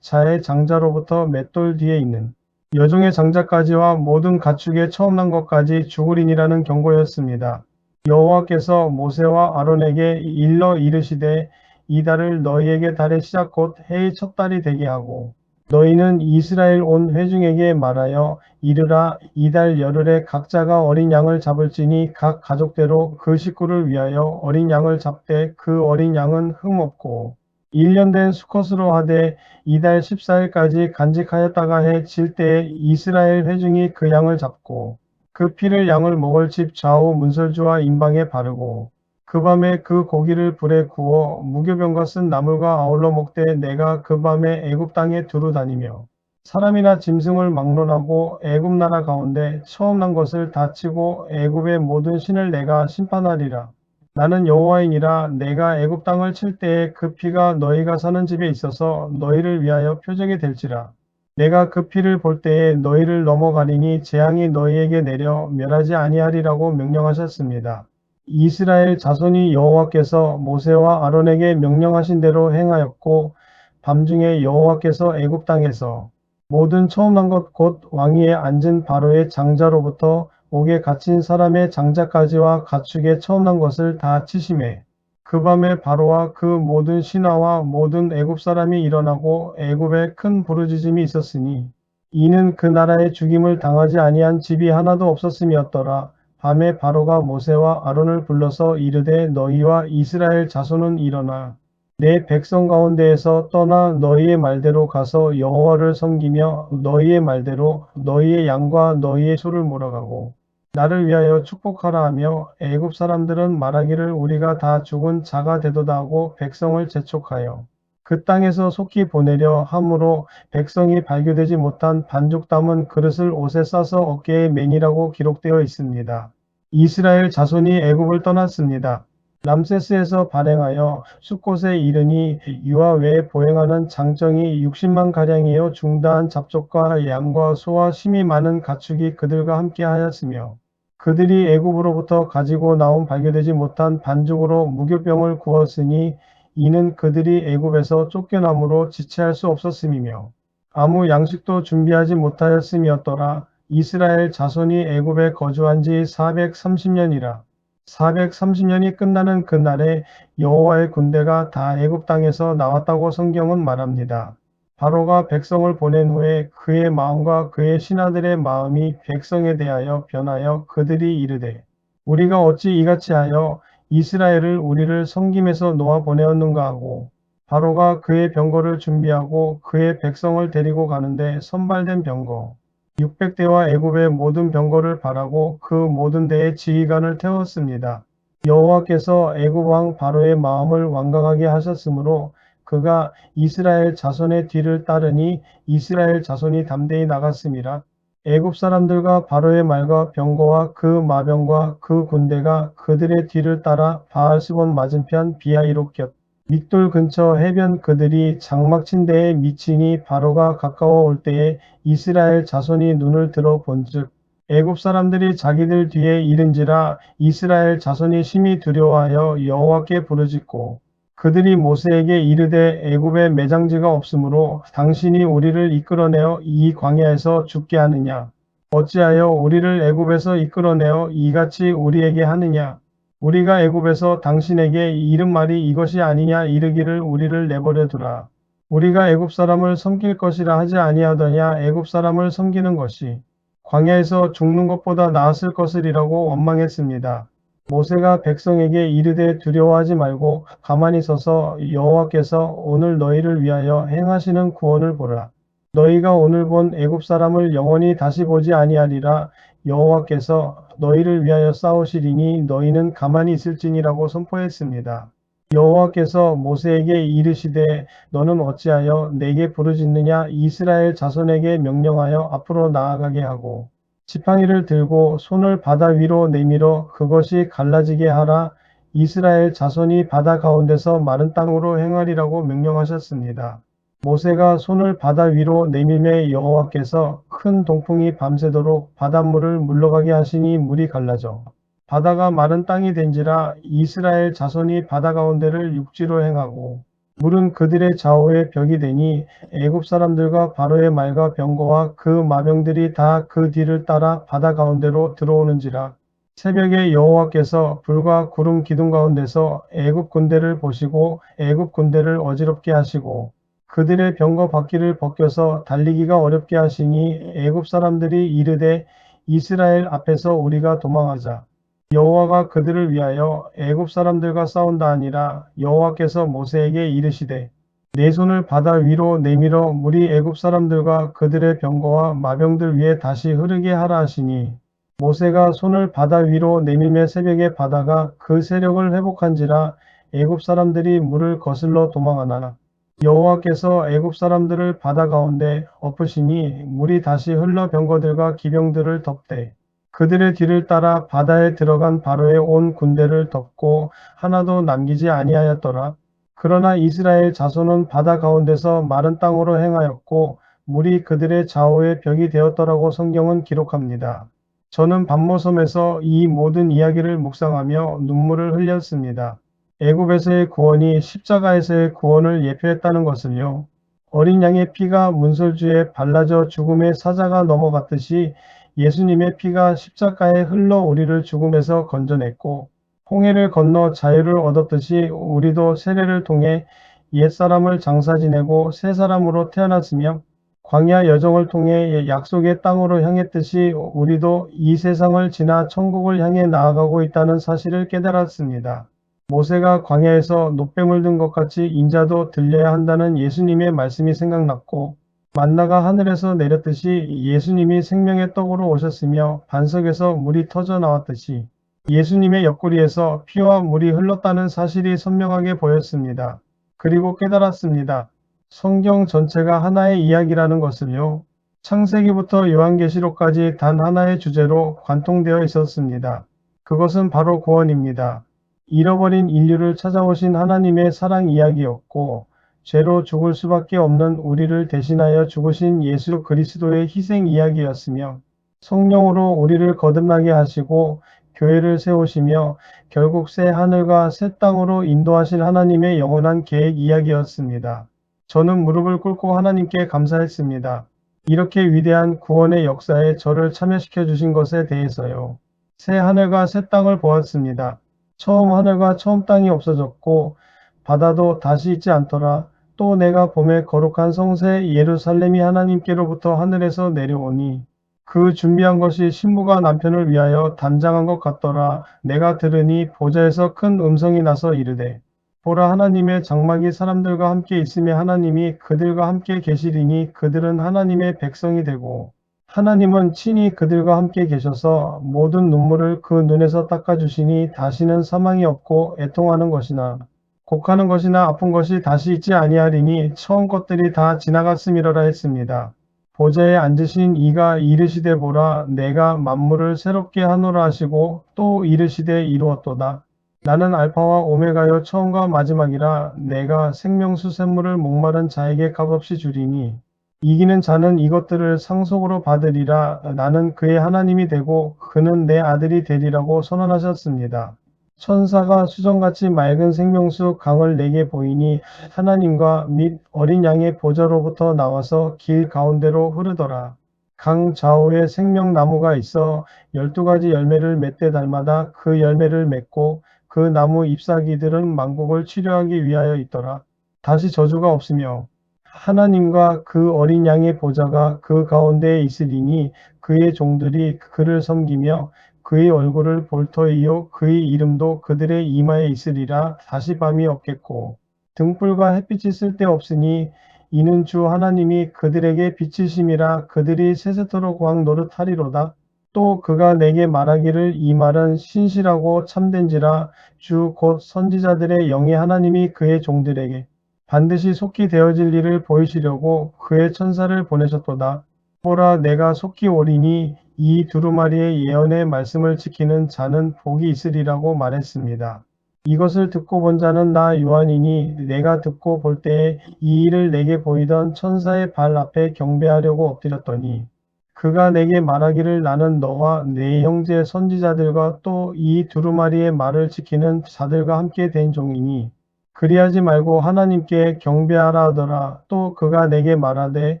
Speaker 1: 자의 장자로부터 맷돌 뒤에 있는 여종의 장자까지와 모든 가축의 처음 난 것까지 죽으리니라는 경고였습니다. 여호와께서 모세와 아론에게 일러 이르시되 이 달을 너희에게 달의 시작 곧 해의 첫 달이 되게 하고 너희는 이스라엘 온 회중에게 말하여 이르라 이 달 열흘에 각자가 어린 양을 잡을지니 각 가족대로 그 식구를 위하여 어린 양을 잡되 그 어린 양은 흠없고 1년 된 수컷으로 하되 이달 14일까지 간직하였다가 해 질 때에 이스라엘 회중이 그 양을 잡고 그 피를 양을 먹을 집 좌우 문설주와 임방에 바르고 그 밤에 그 고기를 불에 구워 무교병과 쓴 나물과 아울러 먹되 내가 그 밤에 애굽 땅에 두루 다니며 사람이나 짐승을 막론하고 애굽 나라 가운데 처음 난 것을 다 치고 애굽의 모든 신을 내가 심판하리라. 나는 여호와이니라. 내가 애굽 땅을 칠 때에 그 피가 너희가 사는 집에 있어서 너희를 위하여 표적이 될지라. 내가 그 피를 볼 때에 너희를 넘어가리니 재앙이 너희에게 내려 멸하지 아니하리라고 명령하셨습니다. 이스라엘 자손이 여호와께서 모세와 아론에게 명령하신 대로 행하였고 밤중에 여호와께서 애굽 땅에서 모든 처음 난 것 곧 왕위에 앉은 바로의 장자로부터 옥에 갇힌 사람의 장자까지와 가축의 처음 난 것을 다 치심해 그 밤에 바로와 그 모든 신하와 모든 애굽 사람이 일어나고 애굽에 큰 부르짖음이 있었으니 이는 그 나라에 죽임을 당하지 아니한 집이 하나도 없었음이었더라. 밤에 바로가 모세와 아론을 불러서 이르되 너희와 이스라엘 자손은 일어나 내 백성 가운데에서 떠나 너희의 말대로 가서 여호와를 섬기며 너희의 말대로 너희의 양과 너희의 소를 몰아가고 나를 위하여 축복하라 하며 애굽 사람들은 말하기를 우리가 다 죽은 자가 되도다 하고 백성을 재촉하여 그 땅에서 속히 보내려 함으로 백성이 발교되지 못한 반죽 담은 그릇을 옷에 싸서 어깨에 매니라고 기록되어 있습니다. 이스라엘 자손이 애굽을 떠났습니다. 람세스에서 발행하여 숫곳에 이르니 유아 외에 보행하는 장정이 60만 가량이요 중다한 잡족과 양과 소와 심이 많은 가축이 그들과 함께 하였으며 그들이 애굽으로부터 가지고 나온 발교되지 못한 반죽으로 무교병을 구웠으니 이는 그들이 애굽에서 쫓겨남으로 지체할 수 없었음이며 아무 양식도 준비하지 못하였음이었더라. 이스라엘 자손이 애굽에 거주한 지 430년이라. 430년이 끝나는 그날에 여호와의 군대가 다 애굽 땅에서 나왔다고 성경은 말합니다. 바로가 백성을 보낸 후에 그의 마음과 그의 신하들의 마음이 백성에 대하여 변하여 그들이 이르되 우리가 어찌 이같이 하여 이스라엘을 우리를 섬김에서 놓아 보내었는가 하고 바로가 그의 병거를 준비하고 그의 백성을 데리고 가는데 선발된 병거 600대와 애굽의 모든 병거를 발하고 그 모든 대에 지휘관을 태웠습니다. 여호와께서 애굽 왕 바로의 마음을 완강하게 하셨으므로 그가 이스라엘 자손의 뒤를 따르니 이스라엘 자손이 담대히 나갔음이라. 애굽 사람들과 바로의 말과 병거와 그 마병과 그 군대가 그들의 뒤를 따라 바알스본 맞은편 비하이롯 곁 믹돌 근처 해변 그들이 장막 친 데에 미치니 바로가 가까워 올 때에 이스라엘 자손이 눈을 들어 본즉 애굽 사람들이 자기들 뒤에 이른지라. 이스라엘 자손이 심히 두려워하여 여호와께 부르짖고 그들이 모세에게 이르되 애굽에 매장지가 없으므로 당신이 우리를 이끌어내어 이 광야에서 죽게 하느냐? 어찌하여 우리를 애굽에서 이끌어내어 이같이 우리에게 하느냐? 우리가 애굽에서 당신에게 이른 말이 이것이 아니냐 이르기를 우리를 내버려 두라. 우리가 애굽 사람을 섬길 것이라 하지 아니하더냐. 애굽 사람을 섬기는 것이 광야에서 죽는 것보다 나았을 것이라고 원망했습니다. 모세가 백성에게 이르되 두려워하지 말고 가만히 서서 여호와께서 오늘 너희를 위하여 행하시는 구원을 보라. 너희가 오늘 본 애굽 사람을 영원히 다시 보지 아니하리라. 여호와께서 너희를 위하여 싸우시리니 너희는 가만히 있을지니라고 선포했습니다. 여호와께서 모세에게 이르시되 너는 어찌하여 내게 부르짖느냐. 이스라엘 자손에게 명령하여 앞으로 나아가게 하고 지팡이를 들고 손을 바다 위로 내밀어 그것이 갈라지게 하라. 이스라엘 자손이 바다 가운데서 마른 땅으로 행하리라고 명령하셨습니다. 모세가 손을 바다 위로 내밀매 여호와께서 큰 동풍이 밤새도록 바닷물을 물러가게 하시니 물이 갈라져 바다가 마른 땅이 된지라. 이스라엘 자손이 바다 가운데를 육지로 행하고 물은 그들의 좌우에 벽이 되니 애굽 사람들과 바로의 말과 병거와 그 마병들이 다 그 뒤를 따라 바다 가운데로 들어오는지라. 새벽에 여호와께서 불과 구름 기둥 가운데서 애굽 군대를 보시고 애굽 군대를 어지럽게 하시고 그들의 병거 바퀴를 벗겨서 달리기가 어렵게 하시니 애굽 사람들이 이르되 이스라엘 앞에서 우리가 도망하자. 여호와가 그들을 위하여 애굽 사람들과 싸운다 하니라. 여호와께서 모세에게 이르시되 내 손을 바다 위로 내밀어 물이 애굽 사람들과 그들의 병거와 마병들 위에 다시 흐르게 하라 하시니 모세가 손을 바다 위로 내밀매 새벽에 바다가 그 세력을 회복한지라. 애굽 사람들이 물을 거슬러 도망하나 여호와께서 애굽 사람들을 바다 가운데 엎으시니 물이 다시 흘러 병거들과 기병들을 덮되 그들의 뒤를 따라 바다에 들어간 바로의 온 군대를 덮고 하나도 남기지 아니하였더라. 그러나 이스라엘 자손은 바다 가운데서 마른 땅으로 행하였고 물이 그들의 좌우에 벽이 되었더라고 성경은 기록합니다. 저는 밤모섬에서 이 모든 이야기를 묵상하며 눈물을 흘렸습니다. 애굽에서의 구원이 십자가에서의 구원을 예표했다는 것을요. 어린 양의 피가 문설주에 발라져 죽음의 사자가 넘어갔듯이 예수님의 피가 십자가에 흘러 우리를 죽음에서 건져냈고 홍해를 건너 자유를 얻었듯이 우리도 세례를 통해 옛사람을 장사 지내고 새 사람으로 태어났으며 광야 여정을 통해 약속의 땅으로 향했듯이 우리도 이 세상을 지나 천국을 향해 나아가고 있다는 사실을 깨달았습니다. 모세가 광야에서 놋뱀을 든 것 같이 인자도 들려야 한다는 예수님의 말씀이 생각났고 만나가 하늘에서 내렸듯이 예수님이 생명의 떡으로 오셨으며 반석에서 물이 터져 나왔듯이 예수님의 옆구리에서 피와 물이 흘렀다는 사실이 선명하게 보였습니다. 그리고 깨달았습니다. 성경 전체가 하나의 이야기라는 것을요. 창세기부터 요한계시록까지 단 하나의 주제로 관통되어 있었습니다. 그것은 바로 구원입니다. 잃어버린 인류를 찾아오신 하나님의 사랑 이야기였고 죄로 죽을 수밖에 없는 우리를 대신하여 죽으신 예수 그리스도의 희생 이야기였으며 성령으로 우리를 거듭나게 하시고 교회를 세우시며 결국 새 하늘과 새 땅으로 인도하실 하나님의 영원한 계획 이야기였습니다. 저는 무릎을 꿇고 하나님께 감사했습니다. 이렇게 위대한 구원의 역사에 저를 참여시켜 주신 것에 대해서요. 새 하늘과 새 땅을 보았습니다. 처음 하늘과 처음 땅이 없어졌고 바다도 다시 있지 않더라. 또 내가 봄에 거룩한 성새 예루살렘이 하나님께로부터 하늘에서 내려오니 그 준비한 것이 신부가 남편을 위하여 단장한 것 같더라. 내가 들으니 보좌에서 큰 음성이 나서 이르되 보라, 하나님의 장막이 사람들과 함께 있으며 하나님이 그들과 함께 계시리니 그들은 하나님의 백성이 되고 하나님은 친히 그들과 함께 계셔서 모든 눈물을 그 눈에서 닦아주시니 다시는 사망이 없고 애통하는 것이나 곡하는 것이나 아픈 것이 다시 있지 아니하리니 처음 것들이 다 지나갔음이러라 했습니다. 보좌에 앉으신 이가 이르시되 보라, 내가 만물을 새롭게 하노라 하시고 또 이르시되 이루었도다. 나는 알파와 오메가요 처음과 마지막이라. 내가 생명수 샘물을 목마른 자에게 값없이 주리니 이기는 자는 이것들을 상속으로 받으리라. 나는 그의 하나님이 되고 그는 내 아들이 되리라고 선언하셨습니다. 천사가 수정같이 맑은 생명수 강을 내게 보이니 하나님과 및 어린 양의 보좌로부터 나와서 길 가운데로 흐르더라. 강 좌우에 생명나무가 있어 12가지 열매를 맺되 달마다 그 열매를 맺고 그 나무 잎사귀들은 만국을 치료하기 위하여 있더라. 다시 저주가 없으며 하나님과 그 어린 양의 보좌가 그 가운데에 있으리니 그의 종들이 그를 섬기며 그의 얼굴을 볼 터이요 그의 이름도 그들의 이마에 있으리라. 다시 밤이 없겠고 등불과 햇빛이 쓸데없으니 이는 주 하나님이 그들에게 빛이심이라. 그들이 세세토록 왕 노릇하리로다. 또 그가 내게 말하기를 이 말은 신실하고 참된지라. 주 곧 선지자들의 영의 하나님이 그의 종들에게 반드시 속히 되어질 일을 보이시려고 그의 천사를 보내셨도다. 보라, 내가 속히 오리니 이 두루마리의 예언의 말씀을 지키는 자는 복이 있으리라고 말했습니다. 이것을 듣고 본 자는 나 요한이니 내가 듣고 볼 때에 이 일을 내게 보이던 천사의 발 앞에 경배하려고 엎드렸더니 그가 내게 말하기를 나는 너와 네 형제 선지자들과 또 이 두루마리의 말을 지키는 자들과 함께 된 종이니 그리하지 말고 하나님께 경배하라 하더라. 또 그가 내게 말하되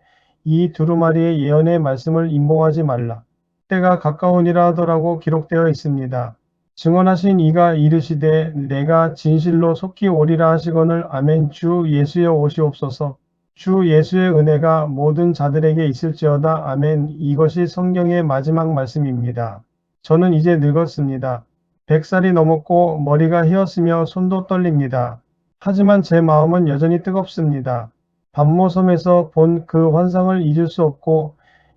Speaker 1: 이 두루마리의 예언의 말씀을 임봉하지 말라. 때가 가까우니라 하더라고 기록되어 있습니다. 증언하신 이가 이르시되 내가 진실로 속히 오리라 하시거늘 아멘. 주 예수여 오시옵소서. 주 예수의 은혜가 모든 자들에게 있을지어다. 아멘. 이것이 성경의 마지막 말씀입니다. 저는 이제 늙었습니다. 100살이 넘었고 머리가 휘었으며 손도 떨립니다. 하지만 제 마음은 여전히 뜨겁습니다. 반모섬에서 본 그 환상을 잊을 수 없고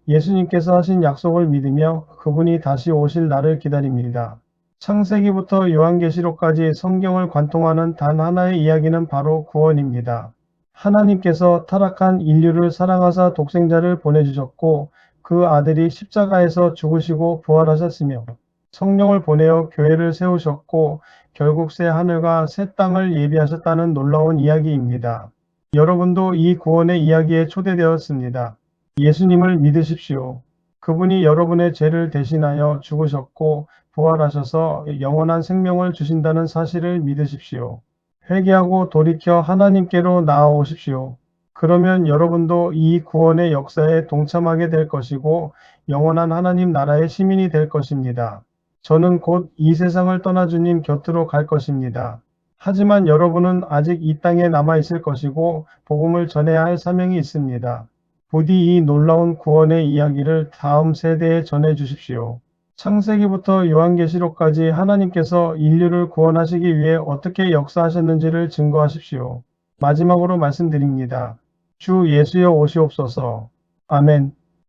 Speaker 1: 예수님께서 하신 약속을 믿으며 그분이 다시 오실 날을 기다립니다. 창세기부터 요한계시록까지 성경을 관통하는 단 하나의 이야기는 바로 구원입니다. 하나님께서 타락한 인류를 사랑하사 독생자를 보내주셨고 그 아들이 십자가에서 죽으시고 부활하셨으며 성령을 보내어 교회를 세우셨고 결국 새 하늘과 새 땅을 예비하셨다는 놀라운 이야기입니다. 여러분도 이 구원의 이야기에 초대되었습니다. 예수님을 믿으십시오. 그분이 여러분의 죄를 대신하여 죽으셨고 부활하셔서 영원한 생명을 주신다는 사실을 믿으십시오. 회개하고 돌이켜 하나님께로 나아오십시오. 그러면 여러분도 이 구원의 역사에 동참하게 될 것이고 영원한 하나님 나라의 시민이 될 것입니다. 저는 곧 이 세상을 떠나 주님 곁으로 갈 것입니다. 하지만 여러분은 아직 이 땅에 남아 있을 것이고 복음을 전해야 할 사명이 있습니다. 부디 이 놀라운 구원의 이야기를 다음 세대에 전해 주십시오. 창세기부터 요한계시록까지 하나님께서 인류를 구원하시기 위해 어떻게 역사하셨는지를 증거하십시오. 마지막으로 말씀드립니다. 주 예수여 오시옵소서. 아멘.